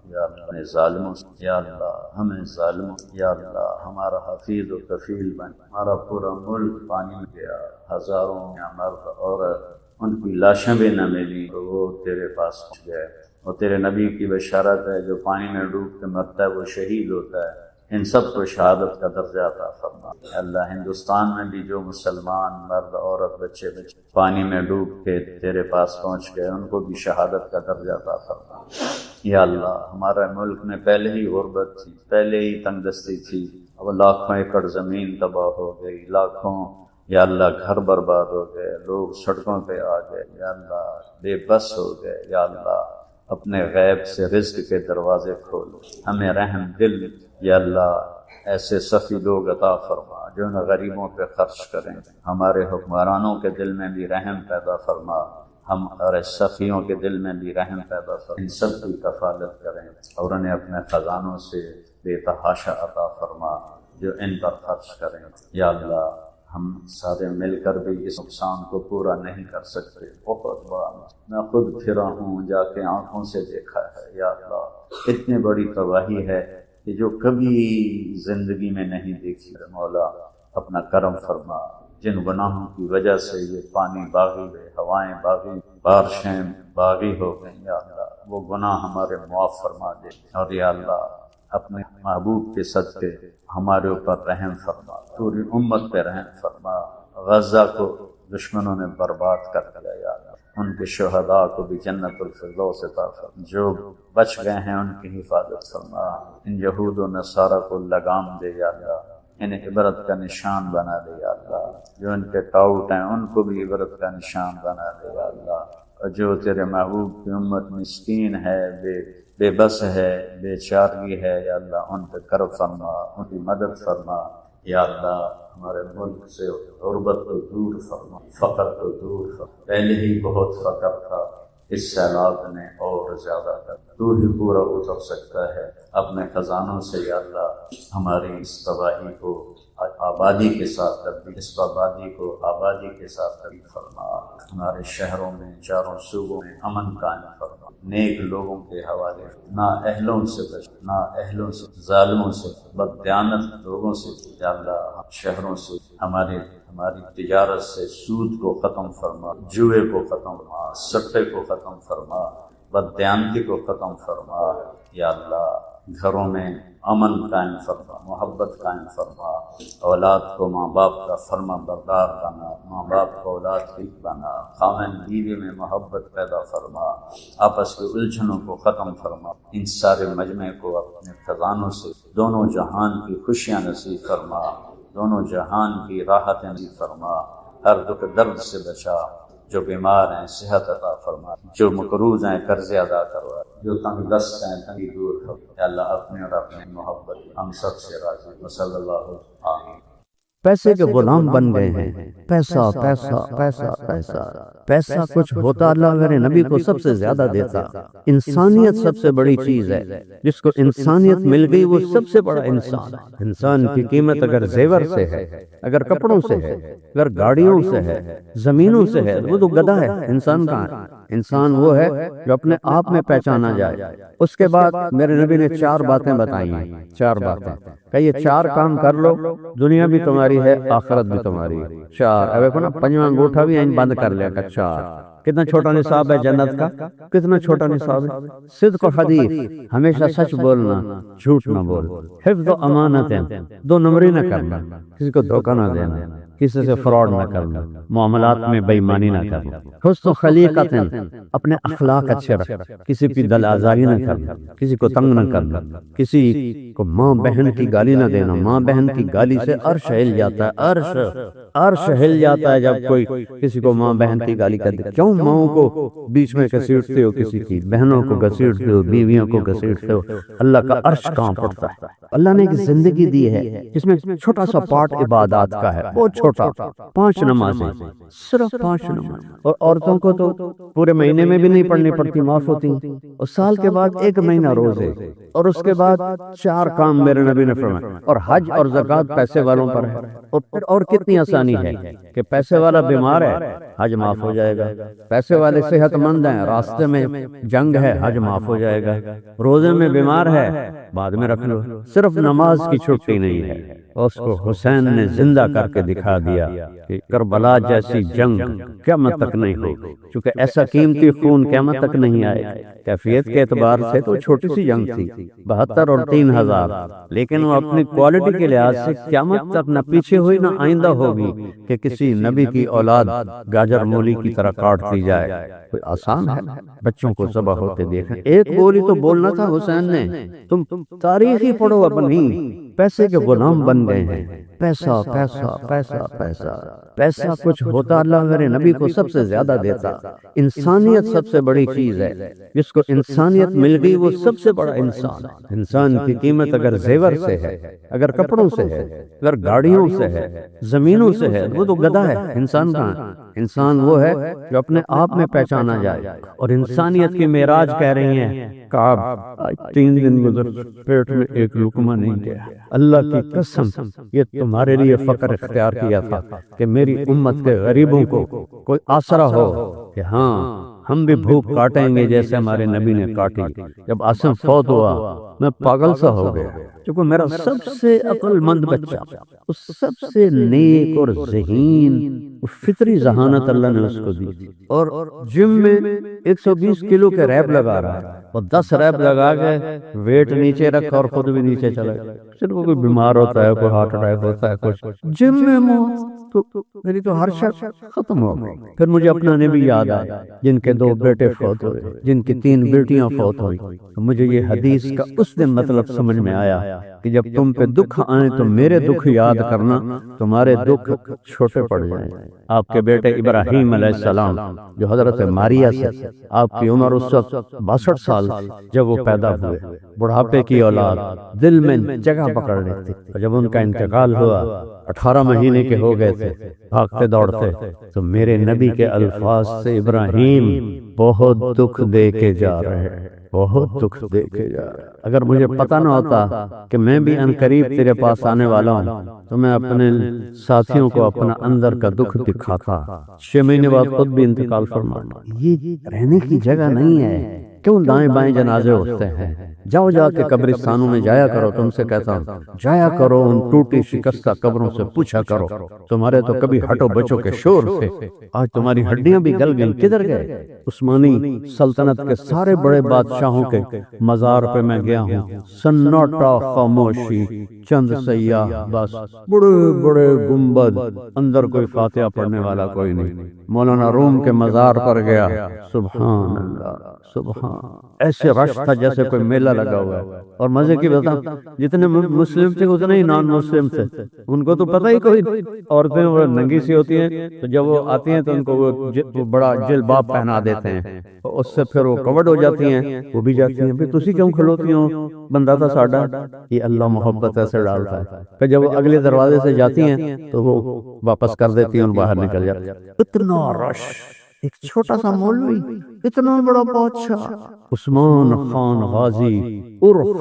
یا اللہ ہمیں ظالموں سے، یا اللہ ہمیں ظالموں، یا اللہ ہمارا حفیظ و کفیل بن۔ ہمارا پورا ملک پانی میں گیا، ہزاروں مرد عورت ان کی لاشیں بھی نہ ملی، تو وہ تیرے پاس پہنچ گئے، اور تیرے نبی کی بشارت ہے جو پانی میں ڈوب کے مرتا ہے وہ شہید ہوتا ہے، ان سب کو شہادت کا درجہ عطا فرما۔ اللہ ہندوستان میں بھی جو مسلمان مرد عورت بچے پانی میں ڈوب کے تیرے پاس پہنچ گئے ان کو بھی شہادت کا درجہ عطا فرما۔ یا اللہ ہمارا ملک میں پہلے ہی غربت تھی، پہلے ہی تنگ دستی تھی، اب لاکھوں ایکڑ زمین تباہ ہو گئی، لاکھوں یا اللہ گھر برباد ہو گئے، لوگ سڑکوں پہ آ گئے، یا اللہ بے بس ہو گئے، یا اللہ اپنے غیب سے رزق کے دروازے کھولو، ہمیں رحم دل یا اللہ ایسے سخی لوگ عطا فرما جو ان غریبوں پہ خرچ کریں، ہمارے حکمرانوں کے دل میں بھی رحم پیدا فرما، ہمارے سخیوں کے دل میں بھی رحم پیدا فرما، ان سب کی کفالت کریں اور انہیں اپنے خزانوں سے بے تحاشا عطا فرما جو ان پر خرچ کریں۔ یا اللہ ہم سارے مل کر بھی اس نقصان کو پورا نہیں کر سکتے، بہت بڑا میں خود پھرا ہوں، جا کے آنکھوں سے دیکھا ہے، یا اللہ اتنی بڑی تباہی ہے کہ جو کبھی زندگی میں نہیں دیکھی۔ مولا اپنا کرم فرما، جن گناہوں کی وجہ سے یہ پانی باغی ہوئے، ہوائیں باغی، بارشیں باغی ہو گئیں، یا اللہ وہ گناہ ہمارے معاف فرما دے، اور یا اللہ اپنے محبوب کے صدقے ہمارے اوپر رحم فرما، پوری امت پہ رحم فرما۔ غزہ کو دشمنوں نے برباد کر دیا، یا اللہ ان کے شہداء کو بھی جنت الفردوس عطا فرما، جو بچ گئے ہیں ان کی حفاظت فرما، ان یہود و نصارہ کو لگام دے یا اللہ، انہیں عبرت کا نشان بنا دے یا اللہ، جو ان کے ٹاؤٹ ہیں ان کو بھی عبرت کا نشان بنا دے یا اللہ، اور جو تیرے محبوب کی امت مسکین ہے، بے بس ہے، بے چارگی ہے، یا اللہ ان پہ کرم فرما، ان کی مدد فرما، یا اللہ ہمارے ملک سے غربت کو دور فرما، فقر کو دور فرما، پہلے ہی بہت فقر تھا، اس سیلاب نے اور زیادہ کر، تو ہی پورا اتر سکتا ہے اپنے خزانوں سے، یا اللہ ہماری اس تباہی کو آبادی کے ساتھ تبدیل، اس بربادی کو آبادی کے ساتھ تبدیل فرما، ہمارے شہروں میں چاروں صوبوں میں امن قائم فرما، نیک لوگوں کے حوالے، نہ اہلوں سے بچ، نہ اہلوں سے، ظالموں سے، بددیانت لوگوں سے، یا اللہ شہروں سے، ہماری تجارت سے سود کو ختم فرما، جوئے کو ختم فرما، سٹے کو ختم فرما، بددیانتی کو ختم فرما، یا اللہ گھروں میں امن قائم فرما، محبت قائم فرما، اولاد کو ماں باپ کا فرما بردار بنا، ماں باپ کو اولاد کی بنا، خاوند بیوی میں محبت پیدا فرما، آپس کے الجھنوں کو ختم فرما، ان سارے مجمع کو اپنے خزانوں سے دونوں جہان کی خوشیاں نصیب فرما، دونوں جہان کی راحتیں نصیب فرما، ہر دکھ درد سے بچا، جو بیمار ہیں صحت عطا فرما، جو مقروض ہیں قرض ادا کروا، جو تنگ دست ہیں تنگی دور کر، یا اللہ اپنے اور اپنے محبت ہم سب سے راضی، صلی اللہ علیہ۔ پیسے کے غلام بن گئے ہیں، پیسہ پیسہ پیسہ پیسہ پیسہ کچھ ہوتا اللہ میرے نبی کو سب سے زیادہ دیتا۔ انسانیت سب سے بڑی چیز ہے، جس کو انسانیت مل گئی وہ سب سے بڑا انسان۔ انسان کی قیمت اگر زیور سے ہے، اگر کپڑوں سے ہے، اگر گاڑیوں سے ہے، زمینوں سے ہے، وہ تو گدھا ہے۔ انسان کہاں ہے؟ انسان وہ ہے جو اپنے آپ میں پہچانا جائے۔ اس کے بعد میرے نبی نے 4 باتیں بتائی ہیں، 4 باتیں کہ یہ 4 کام کر لو، دنیا بھی تمہاری ہے، آخرت بھی تمہاری ہے۔ 4 اب دیکھو نا، 5واں انگوٹھا بھی بند کر لیا کہ 4۔ کتنا چھوٹا نصاب ہے جنت کا، کتنا چھوٹا نصاب ہے۔ صدق و حدیث، ہمیشہ سچ بولنا، جھوٹ نہ بول۔ حفظ و امانتیں، 2 نمبری نہ کرنا، کسی کو دھوکہ نہ دینا، کسی سے فراڈ نہ کرنا، معاملات میں بے ایمانی نہ کرنا۔ حسن خلیقتیں، اپنے اخلاق اچھے رکھ، کسی پہ دل آزاری نہ کرنا، کسی کو تنگ نہ کرنا، کسی کو ماں بہن کی گالی نہ دینا۔ ماں بہن کی گالی سے عرش ہل جاتا ہے، عرش۔ عرش ہل جاتا ہے جب کوئی کسی کو ماں بہن کی گالی کر دے. کیوں ماؤں کو بیچ میں گھسیٹتے ہو, کسی کی بہنوں کو گھسیٹتے ہو, بیویوں کو گھسیٹتے ہو؟ اللہ کا عرش کانپ پڑتا ہے. اللہ نے ایک زندگی دی ہے جس میں چھوٹا سا پارٹ عبادات کا ہے, بہت چھوٹا, 5 نمازیں, صرف 5 نمازیں. اور عورتوں کو تو پورے مہینے میں بھی نہیں پڑھنی پڑتی, معاف ہوتی ہیں. اور سال کے بعد 1 مہینہ روزے, اور اس کے بعد 4 کام میرے نبی نے فرمایا. اور حج اور زکوٰۃ پیسے والوں پر ہے. اور پھر اور کتنی آسانی ہے کہ پیسے والا بیمار ہے, حج معاف ہو جائے گا. پیسے والے صحت مند ہیں, راستے میں جنگ ہے, حج معاف ہو جائے گا. روزے میں بیمار ہے, بعد میں رکھ لو. صرف نماز کی چھٹی نہیں ہے. اس کو حسین نے زندہ کر کے دکھا دیا کہ کربلا جیسی جنگ قیامت تک نہیں ہوگی, چونکہ ایسا قیمتی خون قیامت تک نہیں آئے. کیفیت کے اعتبار سے تو چھوٹی سی جنگ تھی, 72 اور 3000, لیکن وہ اپنی کوالٹی کے لحاظ سے قیامت تک نہ پیچھے ہوئی نہ آئندہ ہوگی کہ کسی نبی کی اولاد گاجر مولی کی طرح کاٹ دی جائے. کوئی آسان ہے بچوں کو ذبح ہوتے دیکھیں؟ ایک گولی تو بولنا تھا حسین نے. تم تاریخی پڑھو اپنی. پیسے کے غلام بن گئے ہیں. پیسہ پیسہ پیسہ پیسہ پیسہ کچھ ہوتا اللہ میرے نبی کو سب سے زیادہ دیتا. انسانیت سب سے بڑی چیز ہے. جس کو انسانیت مل گئی وہ سب سے بڑا انسان. انسان کی قیمت اگر زیور سے ہے, اگر کپڑوں سے ہے, اگر گاڑیوں سے ہے, زمینوں سے ہے, وہ تو گدھا ہے. انسان کہاں؟ انسان وہ ہے جو اپنے آپ میں پہچانا جائے. اور انسانیت کی معراج کہہ رہی ہیں کعب, 3 دن گزر پیٹ میں ایک لقمہ نہیں گیا. اللہ کی قسم یہ تمہارے لیے فقر اختیار کیا تھا کہ میری امت کے غریبوں کو کوئی آسرا ہو, کہ ہاں ہم بھی بھوک کاٹیں گے جیسے ہمارے نبی نے کاٹی. جب عاصم فوت ہوا میں پاگل سا ہو گیا, کیونکہ میرا سب سے عقل مند بچہ, اس سب سے نیک اور ذہین فطری ذہانت اللہ نے اس کو دی. اور جم میں 120 کلو کے ریپ لگا رہا ہے, اور 10 ریپ لگا کے ویٹ نیچے رکھا اور خود بھی نیچے چلا گیا. صرف کوئی بیمار ہوتا ہے, کوئی ہارٹ اٹیک ہوتا ہے, کچھ جم میں موت, تو میری تو ہر شک ختم ہو گئی. پھر مجھے اپنا نبی یاد آیا جن کے 2 بیٹے فوت ہوئے, جن کی 3 بیٹیاں فوت ہوئی. مجھے یہ حدیث کا اس دن مطلب سمجھ میں آیا کہ جب تم پہ دکھ آئیں تو میرے دکھ یاد کرنا, تمہارے دکھ چھوٹے پڑ جائیں. آپ کے بیٹے ابراہیم علیہ السلام جو حضرت ماریہ سے, آپ کی عمر اس وقت 62 سال جب وہ پیدا ہوئے, بڑھاپے کی اولاد, دل میں جگہ پکڑ لیتی. اور جب ان کا انتقال ہوا 18 مہینے کے ہو گئے تھے, بھاگتے دوڑتے, تو میرے نبی کے الفاظ سے ابراہیم بہت دکھ دے کے جا رہے, بہت دکھ دے کے جا رہے. اگر مجھے پتہ نہ ہوتا کہ میں بھی انقریب تیرے پاس آنے والا ہوں تو میں اپنے ساتھیوں کو اپنا اندر کا دکھ دکھاتا. 6 مہینے بعد خود بھی انتقال فرمانا. یہ رہنے کی جگہ نہیں ہے. کیوں دائیں بائیں جنازے ہوتے ہیں؟ جاؤ جا کے قبرستانوں میں جایا کرو. تم سے کہتا ہوں جایا کرو, ان ٹوٹی شکستہ قبروں سے پوچھا کرو. تمہارے تو کبھی ہٹو بچوں کے شور سے آج تمہاری ہڈیاں بھی گل گئیں. کدھر گئے؟ عثمانی سلطنت کے سارے بڑے بادشاہوں کے مزار پہ میں گیا ہوں, سناٹا, خاموشی, چند سیاح بس, بڑے بڑے گنبد, اندر کوئی فاتحہ پڑھنے والا کوئی نہیں. مولانا روم کے مزار پر گیا, سبحان اللہ سبحان, ایسے رش تھا جیسے کوئی میلہ لگا ہوا ہے. اور مزے کی بتا, جتنے مسلم تھے اتنے ہی نان مسلم تھے. ان کو تو پتہ ہی کوئی, عورتیں وہ ننگی سی ہوتی ہیں تو جب وہ آتی ہیں تو ان کو وہ بڑا جلباب پہنا دیتے ہیں, اس سے پھر وہ کورڈ ہو جاتی ہیں, وہ بھی جاتی ہیں. پھر تسی کیوں کھلوتی ہو, بندہ تھا ساڈا. یہ اللہ محبت ایسے ڈالتا ہے. پھر جب وہ اگلے دروازے سے جاتی ہیں تو وہ واپس کر دیتی ہیں, باہر نکل جاتی ہیں. اتنا رش, ایک چھوٹا سا مولوی, اتنا بڑا بادشاہ, عثمان خان غازی,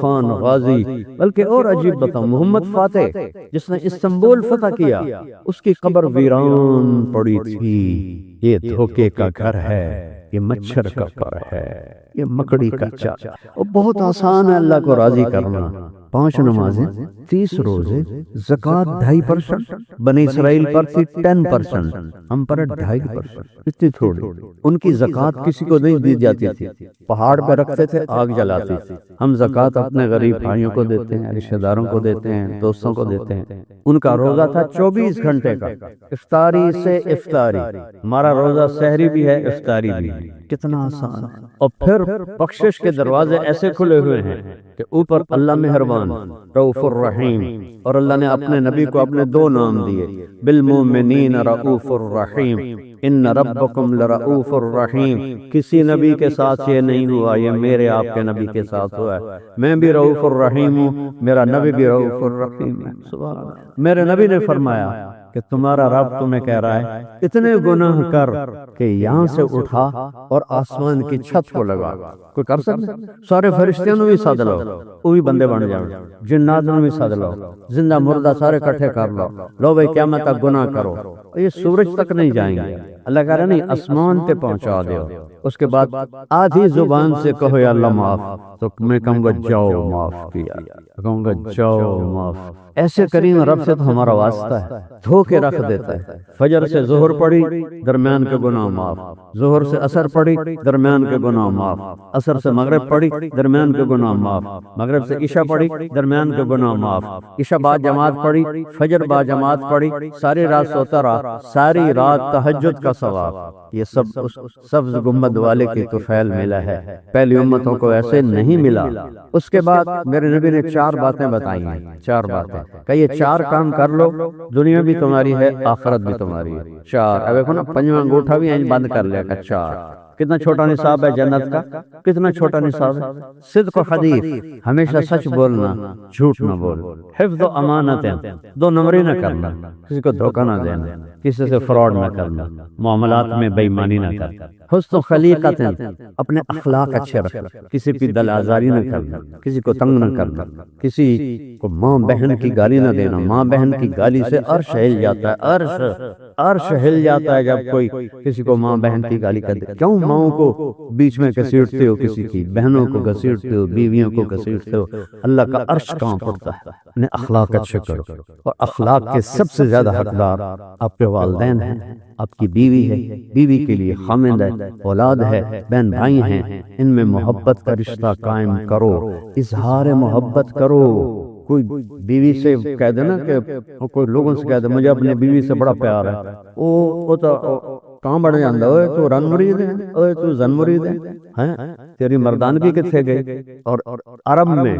خان غازی. بلکہ اور عجیب بتاؤں, محمد فاتح جس نے استنبول فتح کیا, اس کی قبر ویران پڑی تھی. یہ دھوکے کا گھر ہے, یہ مچھر کا پر ہے, یہ مکڑی کا چاچا. اور بہت آسان ہے اللہ کو راضی کرنا. 5 نمازیں, 30 روزے, زکوٰۃ 2.5%, بنی اسرائیل پر تھی 10%, ہم پر 2.5%, اتنی تھوڑی. ان کی زکوٰۃ کسی کو نہیں دی جاتی تھی, پہاڑ پہ رکھتے تھے, آگ جلاتے تھے. ہم زکوٰۃ اپنے غریب بھائیوں کو دیتے ہیں, رشتہ داروں کو دیتے ہیں, دوستوں کو دیتے ہیں. ان کا روزہ تھا 24 گھنٹے کا, افطاری سے افطاری. ہمارا روزہ سحری بھی ہے, افطاری بھی ہے. کتنا آسان. اور پھر بخشش کے دروازے ایسے کھلے ہوئے ہیں کہ اوپر اللہ مہربان, مہربان رؤوف الرحیم. اور اللہ نے اپنے نبی کو اپنے دو نام دیے، بالمؤمنین رؤوف الرحیم، ان ربکم لرؤوف الرحیم. کسی نبی کے ساتھ یہ نہیں ہوا، یہ میرے آپ کے نبی کے ساتھ ہوا ہے. میں بھی رؤوف الرحیم ہوں، میرا نبی بھی رؤوف الرحیم ہے. سبحان اللہ. میرے نبی نے فرمایا کہ تمہارا رب تمہیں کہہ رہا ہے اتنے گناہ کر کہ یہاں سے اٹھا اور آسمان کی چھت کو لگا. کوئی کر سکتا؟ سارے فرشتوں نے بھی ساد لو، وہ بھی بندے بن جاؤ، جنات نے بھی ساد لو، زندہ مردہ سارے کٹھے کر لو بھائی قیامت تک گناہ کرو. یہ سورج تک نہیں جائیں گے. اللہ کہہ رہا نہیں آسمان تے پہنچا دیو. اس کے بعد آدھی زبان سے کہو یا اللہ معاف، تو میں کہوں گا جاؤ معاف کیا، کہوں گا جاؤ معاف. ایسے کریم رب سے تو ہمارا واسطہ ہے، دھو کے رکھ دیتا ہے. فجر سے ظہر پڑھی درمیان کے گناہ معاف، ظہر سے عصر پڑھی درمیان کے گناہ معاف، عصر سے مغرب پڑھی درمیان کے گناہ معاف، مغرب سے عشاء پڑھی درمیان کے گناہ معاف، عشاء بعد جماعت پڑھی، فجر بعد جماعت پڑھی، ساری رات سوتا رہا، ساری رات تہجد کا ثواب. یہ سب اس سبز گنبد والے کی طفیل ملا ہے، پہلی امتوں کو ایسے نہیں ملا. اس کے بعد میرے نبی نے 4 باتیں بتائی ہیں، 4 باتیں کہ یہ 4 کام کر لو، دنیا بھی تمہاری ہے، آخرت بھی تمہاری ہے. 4 اب دیکھو نا، 5واں انگوٹھا بھی بند کر لیا کہ 4. کتنا چھوٹا نصاب ہے جنت کا، کتنا چھوٹا نصاب ہے. صدق و حدیث، ہمیشہ سچ بولنا، جھوٹ نہ بول. حفظ و امانت، 2 نمبری نہ کرنا، کسی کو دھوکہ نہ دینا، کسی سے فراڈ نہ کرنا، معاملات میں بے ایمانی نہ کرنا. حسن خلیقت، اپنے اخلاق اچھے رکھنا، کسی کی دل آزاری نہ کرنا، کسی کو تنگ نہ کرنا، کسی کو ماں بہن کی گالی نہ دینا. ماں بہن کی گالی سے عرش ہل جاتا ہے، عرش ہل جاتا ہے جب کوئی کسی کو ماں بہن کی گالی کر دے. کیوں ماؤں کو بیچ میں گھسیٹتے ہو، کسی کی بہنوں کو گھسیٹتے ہو، بیویوں کو گھسیٹتے ہو؟ اللہ کا عرش کانپ اٹھتا ہے. اپنے اخلاق اچھے کرو، اور اخلاق کے سب سے زیادہ حقدار آپ کے والدین ہیں، آپ کی بیوی ہے، بیوی کے لیے خامند ہے، اولاد ہے، بہن بھائی ہیں. ان میں محبت کا رشتہ قائم کرو، اظہار محبت کرو. کوئی بیوی سے کہہ دینا کہ کوئی لوگوں سے کہہ دے مجھے اپنی بیوی سے بڑا پیار ہے، وہ تو کہاں بڑھ جاندہ، اوے تو رن مرید ہے، اوے تو زن مرید ہے، تیری مردانگی کتھے گئی. اور عرب میں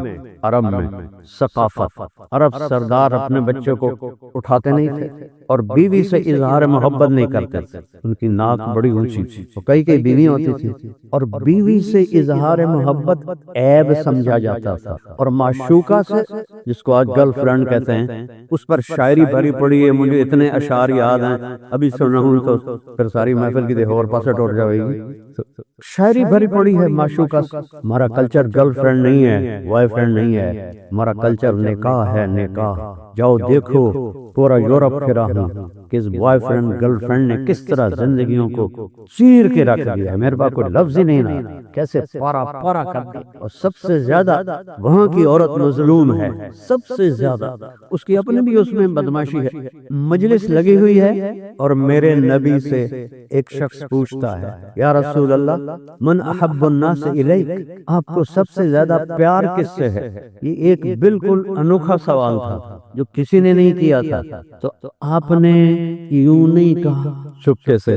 ثقافت، عرب سردار اپنے بچے کو اٹھاتے نہیں تھے اور بیوی سے اظہار محبت نہیں کرتے تھے. ان کی ناک بڑی اونچی تھی، کئی بیوی ہوتی تھی، اور بیوی سے اظہار محبت عیب سمجھا جاتا تھا. اور معشوقہ سے، جس کو آج گرل فرینڈ کہتے ہیں، اس پر شاعری بھری پڑی ہے. مجھے اتنے اشعار یاد ہیں، ابھی سن رہا ہوں تو پھر ساری محفل کی دیکھو اور پاسے ٹوٹ جائے گی. شاعری بھری پڑی ہے معشوقہ سے. ہمارا کلچر گرل فرینڈ نہیں ہے، بوائے فرینڈ نہیں ہے، ہمارا کلچر نکاح ہے، نکاح. جاؤ دیکھو پورا یورپ پھرا ہوں کہ اس بوائے فرینڈ گرل فرینڈ نے کس طرح زندگیوں کو چیر کے رکھ دیا ہے. میرے پاس کوئی لفظ ہی نہیں رہا، کیسے پارا کر دیا. اور سب سے زیادہ وہاں کی عورت مظلوم ہے، سب سے زیادہ. اس کی اپنی بھی اس میں بدماشی ہے. مجلس لگی ہوئی ہے اور میرے نبی سے ایک شخص پوچھتا ہے یا رسول اللہ من احب الناس الیک، آپ کو سب سے زیادہ پیار کس سے ہے؟ یہ ایک بالکل انوکھا سوال تھا جو کسی نے نہیں کیا تھا. تو آپ نے یوں نہیں کہا چپکے سے،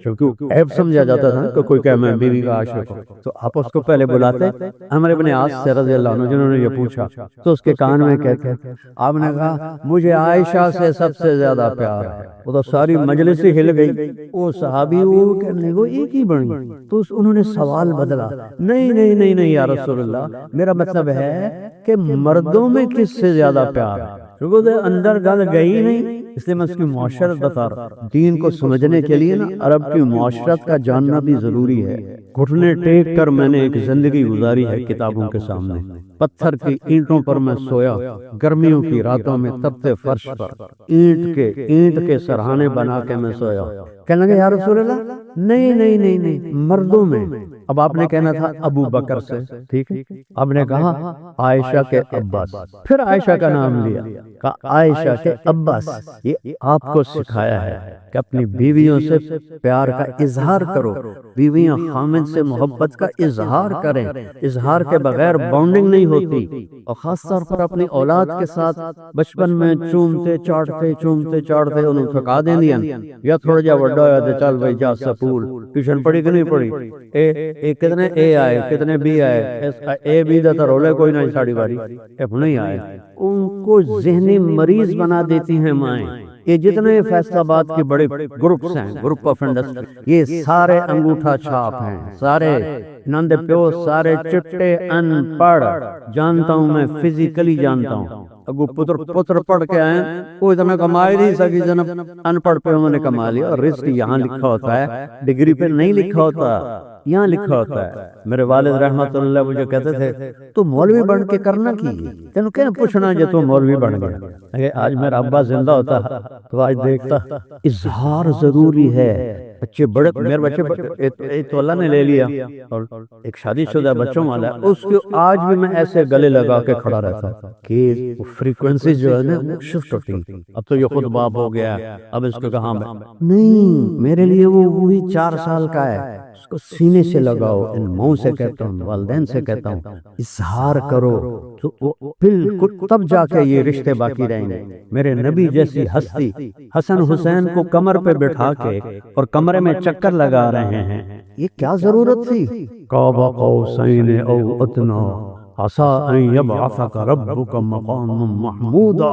کیونکہ عیب سمجھا جاتا تھا کہ کوئی کہ میں بیوی کا عاشق ہوں. تو آپ اس کو پہلے بلاتے. عمر ابن عاص سے رضی اللہ عنہ جنہوں نے یہ پوچھا تو اس کے کان میں کہتے آپ نے کہا مجھے عائشہ سے سب سے زیادہ پیار ہے. وہ تو ساری مجلس ہی ہل گئی. وہ صحابی وہ کہنے وہ ایک ہی بنی. تو انہوں نے سوال بدلا، نہیں یا رسول اللہ، میرا مطلب ہے کہ مردوں میں کس سے زیادہ پیار ہے. اندر گل گئی نہیں، اس لیے میں اس کی معاشرت بتا رہا. دین کو سمجھنے کے لیے نا عرب کی معاشرت کا جاننا بھی ضروری ہے. گھٹنے ٹیک کر میں نے ایک زندگی گزاری ہے کتابوں کے سامنے. پتھر کی اینٹوں پر میں سویا، گرمیوں کی راتوں میں تپتے فرش پر اینٹ کے سرہانے بنا کے میں سویا. کہنے لگے یا رسول اللہ نہیں مردوں میں. اب آپ نے کہنا تھا ابو بکر سے، ٹھیک ہے. آپ نے کہا عائشہ کے عباس، پھر عائشہ کا نام لیا، کہا عائشہ کے عباس. یہ آپ کو سکھایا ہے کہ اپنی بیویوں سے پیار کا اظہار کرو، بیویاں خامد سے محبت کا اظہار کریں. اظہار کے بغیر بانڈنگ نہیں ہوتی. اور خاص طور پر اپنی اولاد کے ساتھ بچپن میں چومتے چاڑتے انہوں تھکا دیں دیا یا تھوڑا جا وڈا ہوا تو چل بھائی جا سکول ٹیوشن پڑھی کہ نہیں پڑھی، ایک کتنے اے آئے کتنے بی آئے اے بی دا تو رولے کوئی نہیں ساڑی باری ایف نہیں آئے ان کو ذہنی مریض بنا دیتی ہیں مائیں یہ جتنے فیصل آباد کے بڑے گروپس ہیں گروپ آف انڈسٹری یہ سارے انگوٹھا چھاپ ہیں سارے نند پیو سارے چٹے ان پڑھ جانتا ہوں میں فزیکلی جانتا ہوں اگو پتر پڑھ کے آئے وہ اتنا کمائے نہیں سکی جنب ان پڑھ پہ انہوں نے کما لیا اور رزق یہاں لکھا ہوتا ہے ڈگری پہ نہیں لکھا ہوتا یہاں لکھا ہوتا ہے میرے والد رحمت اللہ مجھے کہتے تھے تو مولوی بن کے کرنا کی تینوں کیا پوچھنا جو تو مولوی بن گیا اگر آج میرا ابا زندہ ہوتا تو آج دیکھتا اظہار ضروری ہے بچے بڑے میرے بچے تو اللہ نے لے لیا اور ایک شادی شدہ بچوں والا ہے اس کو آج بھی میں ایسے گلے لگا کے کھڑا رہتا کہ فریکوینسی جو ہے نا شفٹ ہوتی اب تو یہ خود باپ ہو گیا اب اس کو کہاں نہیں میرے لیے وہ وہی 4 سال کا ہے اس کو سینے سے لگاؤ ان ماؤں سے کہتا ہوں والدین سے کہتا ہوں اظہار کرو تو بالکل تب جا کے یہ رشتے باقی رہیں گے میرے نبی جیسی ہستی حسن حسین کو کمر پہ بٹھا کے اور کمرے میں چکر لگا رہے ہیں یہ کیا ضرورت تھی قاب قوسین او ادنی عسى ان يبعثك ربك مقاما محمودا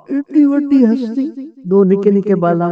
اتنی بڑی ہستی 2 نکے نکے بالا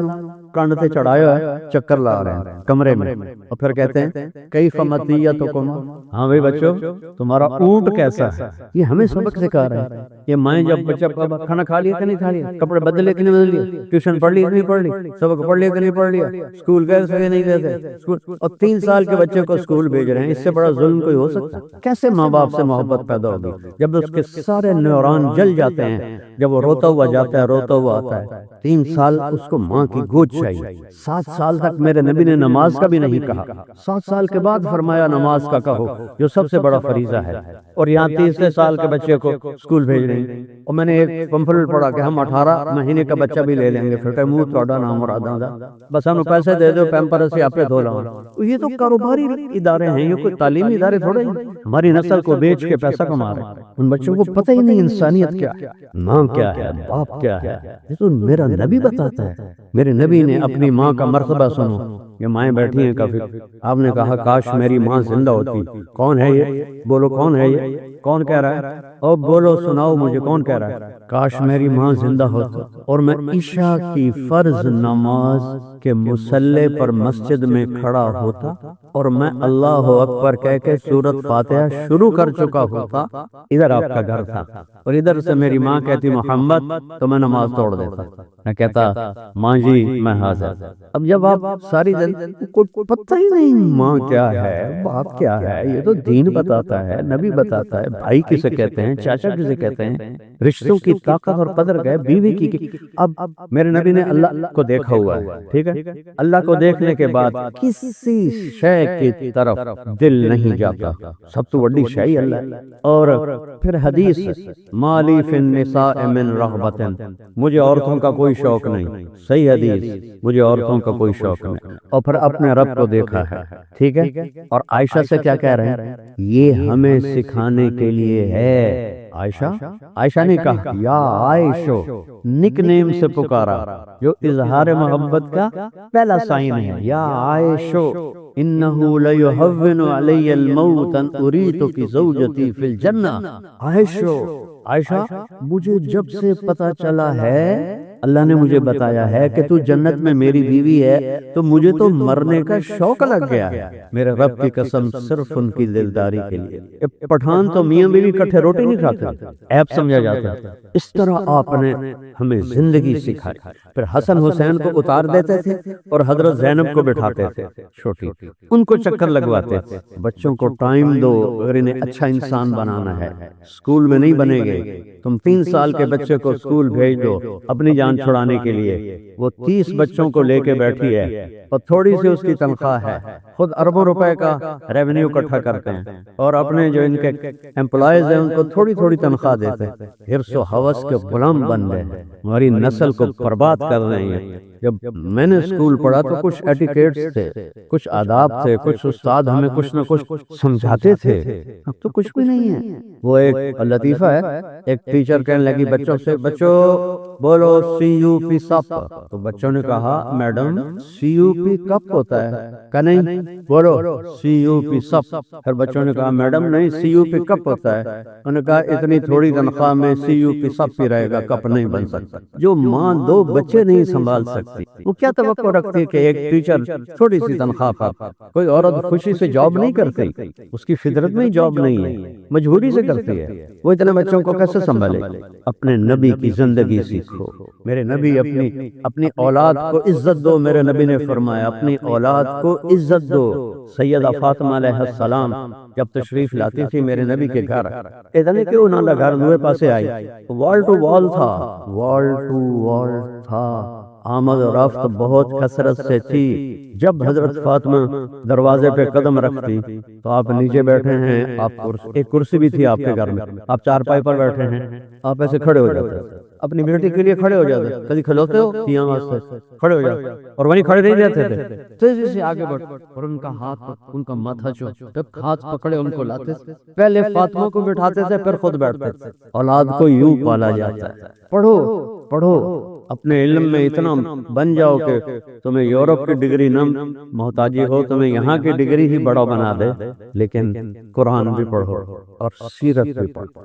کانڈ تے چڑھایا ہے چکر لا رہے ہیں کمرے میں اور پھر کہتے ہیں کیف مطیتکم ہاں بھائی بچوں تمہارا اونٹ کیسا ہے یہ ہمیں سبق سکھا رہا ہے یہ مائیں جب بچہ کھانا کھا لیا کہ نہیں کھا لیا کپڑے بدلے کہ نہیں بدل لیے ٹیوشن پڑھ لی کہ نہیں پڑھ لی سبق پڑھ لیا کہ نہیں پڑھ لیا اسکول گئے کہ نہیں گئے اور 3 سال کے بچے کو اسکول بھیج رہے ہیں اس سے بڑا ظلم کوئی ہو سکتا ہے کیسے ماں باپ سے محبت پیدا ہوگی جب اس کے سارے نیورون جل جاتے ہیں جب وہ روتا ہوا جاتا ہے روتا ہوا آتا ہے 3 سال اس کو ماں کی گود چاہیے 7 سال تک میرے نبی نے نماز کا بھی نہیں کہا 7 سال کے بعد فرمایا نماز کا کہو جو سب سے بڑا فریضہ ہے اور یہاں 30 سال کے بچے کو اسکول بھیج رہے ہیں اور میں نے ایک پمفلٹ پڑھا کہ ہم 18 مہینے کا بچہ بھی لے لیں گے پھر کہ منہ توڑا نام اور آدھا بس ہم پیسے دے دو پیمپر سے آپ پہ دھو لاؤ یہ تو کاروباری ادارے ہیں یہ کوئی تعلیمی ادارے تھوڑے ہیں ہماری نسل کو بیچ کے پیسہ کما رہے ہیں ان بچوں کو پتہ ہی نہیں انسانیت کیا ہے ماں کیا ہے باپ کیا ہے یہ تو میرا نبی بتاتا ہے میرے نبی نے اپنی ماں کا مرتبہ سنو یہ مائیں بیٹھی ہیں کافی آپ نے کہا کاش میری ماں زندہ ہوتی کون ہے یہ بولو کون ہے یہ کون کہہ رہا ہے اور بولو سناؤ مجھے کون کہہ رہا ہے کاش میری ماں زندہ ہوتی اور میں عشاء کی فرض نماز کے مصلی پر مسجد میں کھڑا ہوتا اور میں اللہ اکبر کہہ کے سورۃ فاتحہ شروع کر چکا ہوتا ادھر آپ کا گھر تھا اور ادھر سے میری ماں کہتی محمد تو میں نماز توڑ دیتا میں کہتا ماں جی میں حاضر اب جب آپ ساری کو پتہ ہی نہیں ماں کیا ہے باپ کیا ہے یہ تو دین بتاتا ہے نبی بتاتا ہے بھائی کسے کہتے ہیں چاچا کسے کہتے ہیں رشتوں کی طاقت اور قدر گئے بیوی کی اب میرے نبی نے اللہ کو دیکھا ہوا ہے ٹھیک ہے اللہ کو دیکھنے کے بعد کسی شے کی طرف دل نہیں جاتا سب تو بڑی شے اللہ اور پھر حدیث مالی فی النساء من رغبت مجھے عورتوں کا کوئی شوق نہیں صحیح حدیث مجھے عورتوں کا کوئی شوق نہیں اور پھر اپنے رب کو دیکھا ہے ٹھیک ہے اور عائشہ سے کیا کہہ رہے ہیں یہ ہمیں سکھانے کے لیے ہے عائشہ نے کہا یا عائشو نک نیم سے پکارا جو اظہار محبت کا پہلا سائن ہے یا عائشو انہو لیہون علی الموت ان اریتو کی زوجتی فی الجنہ عائشہ مجھے جب سے پتا چلا ہے اللہ نے مجھے بتایا ہے کہ تو جنت میں میری بیوی ہے تو مجھے تو مرنے کا شوق لگ گیا ہے میرے رب کی قسم صرف ان کی دلداری کے لیے پٹھان تو میاں بیوی کٹھے روٹی نہیں کھاتے عیب سمجھا جاتا ہے اس طرح آپ نے ہمیں زندگی سکھائی پھر حسن حسین کو اتار دیتے تھے اور حضرت زینب کو بٹھاتے تھے چھوٹی ان کو چکر لگواتے تھے بچوں کو ٹائم دو اگر انہیں اچھا انسان بنانا ہے اسکول میں نہیں بنے گے تم 3 سال کے بچے کو اسکول بھیج دو اپنی جان چھڑانے کے لیے وہ 30 بچوں کو لے کے بیٹھی ہے اور تھوڑی سی اس کی تنخواہ ہے خود اربوں روپے کا ریونیو اکٹھا کرتے ہیں اور اپنے جو ان کے امپلائیز ہیں ان کو تھوڑی تھوڑی تنخواہ دیتے ہیں حرص و ہوس کے غلام بن گئے ہماری نسل کو برباد کر رہے ہیں جب میں نے اسکول پڑھا تو کچھ ایٹیکیٹس تھے کچھ آداب تھے کچھ استاد ہمیں کچھ نہ کچھ سمجھاتے تھے اب تو کچھ بھی نہیں ہے وہ ایک لطیفہ ہے ایک ٹیچر کہنے لگی بچوں سے بچوں بولو CUP سپ. تو بچوں نے کہا میڈم CUP کپ ہوتا ہے. کہا نہیں بولو CUP سپ. پھر بچوں نے کہا میڈم نہیں CUP کپ ہوتا ہے. انہوں نے کہا اتنی تھوڑی تنخواہ میں CUP سپ ہی رہے گا, کپ نہیں بن سکتا. جو ماں 2 بچے نہیں سنبھال سکتی وہ کیا توقع رکھتی ہے کہ ایک ٹیچر چھوٹی سی تنخواہ پر. کوئی عورت خوشی سے جاب نہیں کرتی, اس کی فطرت میں جاب نہیں ہے, مجبوری سے کرتی ہے. وہ اتنے بچوں کو کیسے سنبھالے؟ اپنے نبی کی زندگی سیکھو. میرے نبی اپنی اولاد کو عزت دو. میرے نبی نے فرمایا اپنی اولاد کو عزت دو. سیدہ فاطمہ علیہ السلام جب تشریف لاتی تھی میرے نبی کے گھر, ادھر کیوں نہ گھر دوے پاسے آئی, وال ٹو وال تھا, وال ٹو وال تھا. آمد و رفت بہت کثرت سے تھی. جب حضرت فاطمہ دروازے پہ قدم رکھتی تو آپ نیچے بیٹھے ہیں, آپ ایک کرسی بھی تھی آپ کے گھر میں, آپ چارپائی پر بیٹھے ہیں, آپ ایسے کھڑے ہو جاتے, اپنی بیٹی کے لیے کھڑے ہو جاتے. کبھی کھلوتے ہو تیاں واسطے کھڑے ہو جاتے, اور وہیں کھڑے نہیں رہتے تھے, تیزی سے آگے بڑھ اور ان کا ہاتھ, ان کا ماتھا جو جب ہاتھ پکڑے ان کو لاتے. پہلے فاطمہ کو بٹھاتے تھے پھر خود بیٹھتے تھے. اولاد کو یوں پالا جاتا ہے. پڑھو پڑھو, اپنے علم میں اتنا بن جاؤ کہ تمہیں یورپ کی ڈگری نہ محتاجی ہو, تمہیں یہاں کی ڈگری ہی بڑا بنا دے, لیکن قرآن بھی پڑھو اور سیرت بھی پڑھو.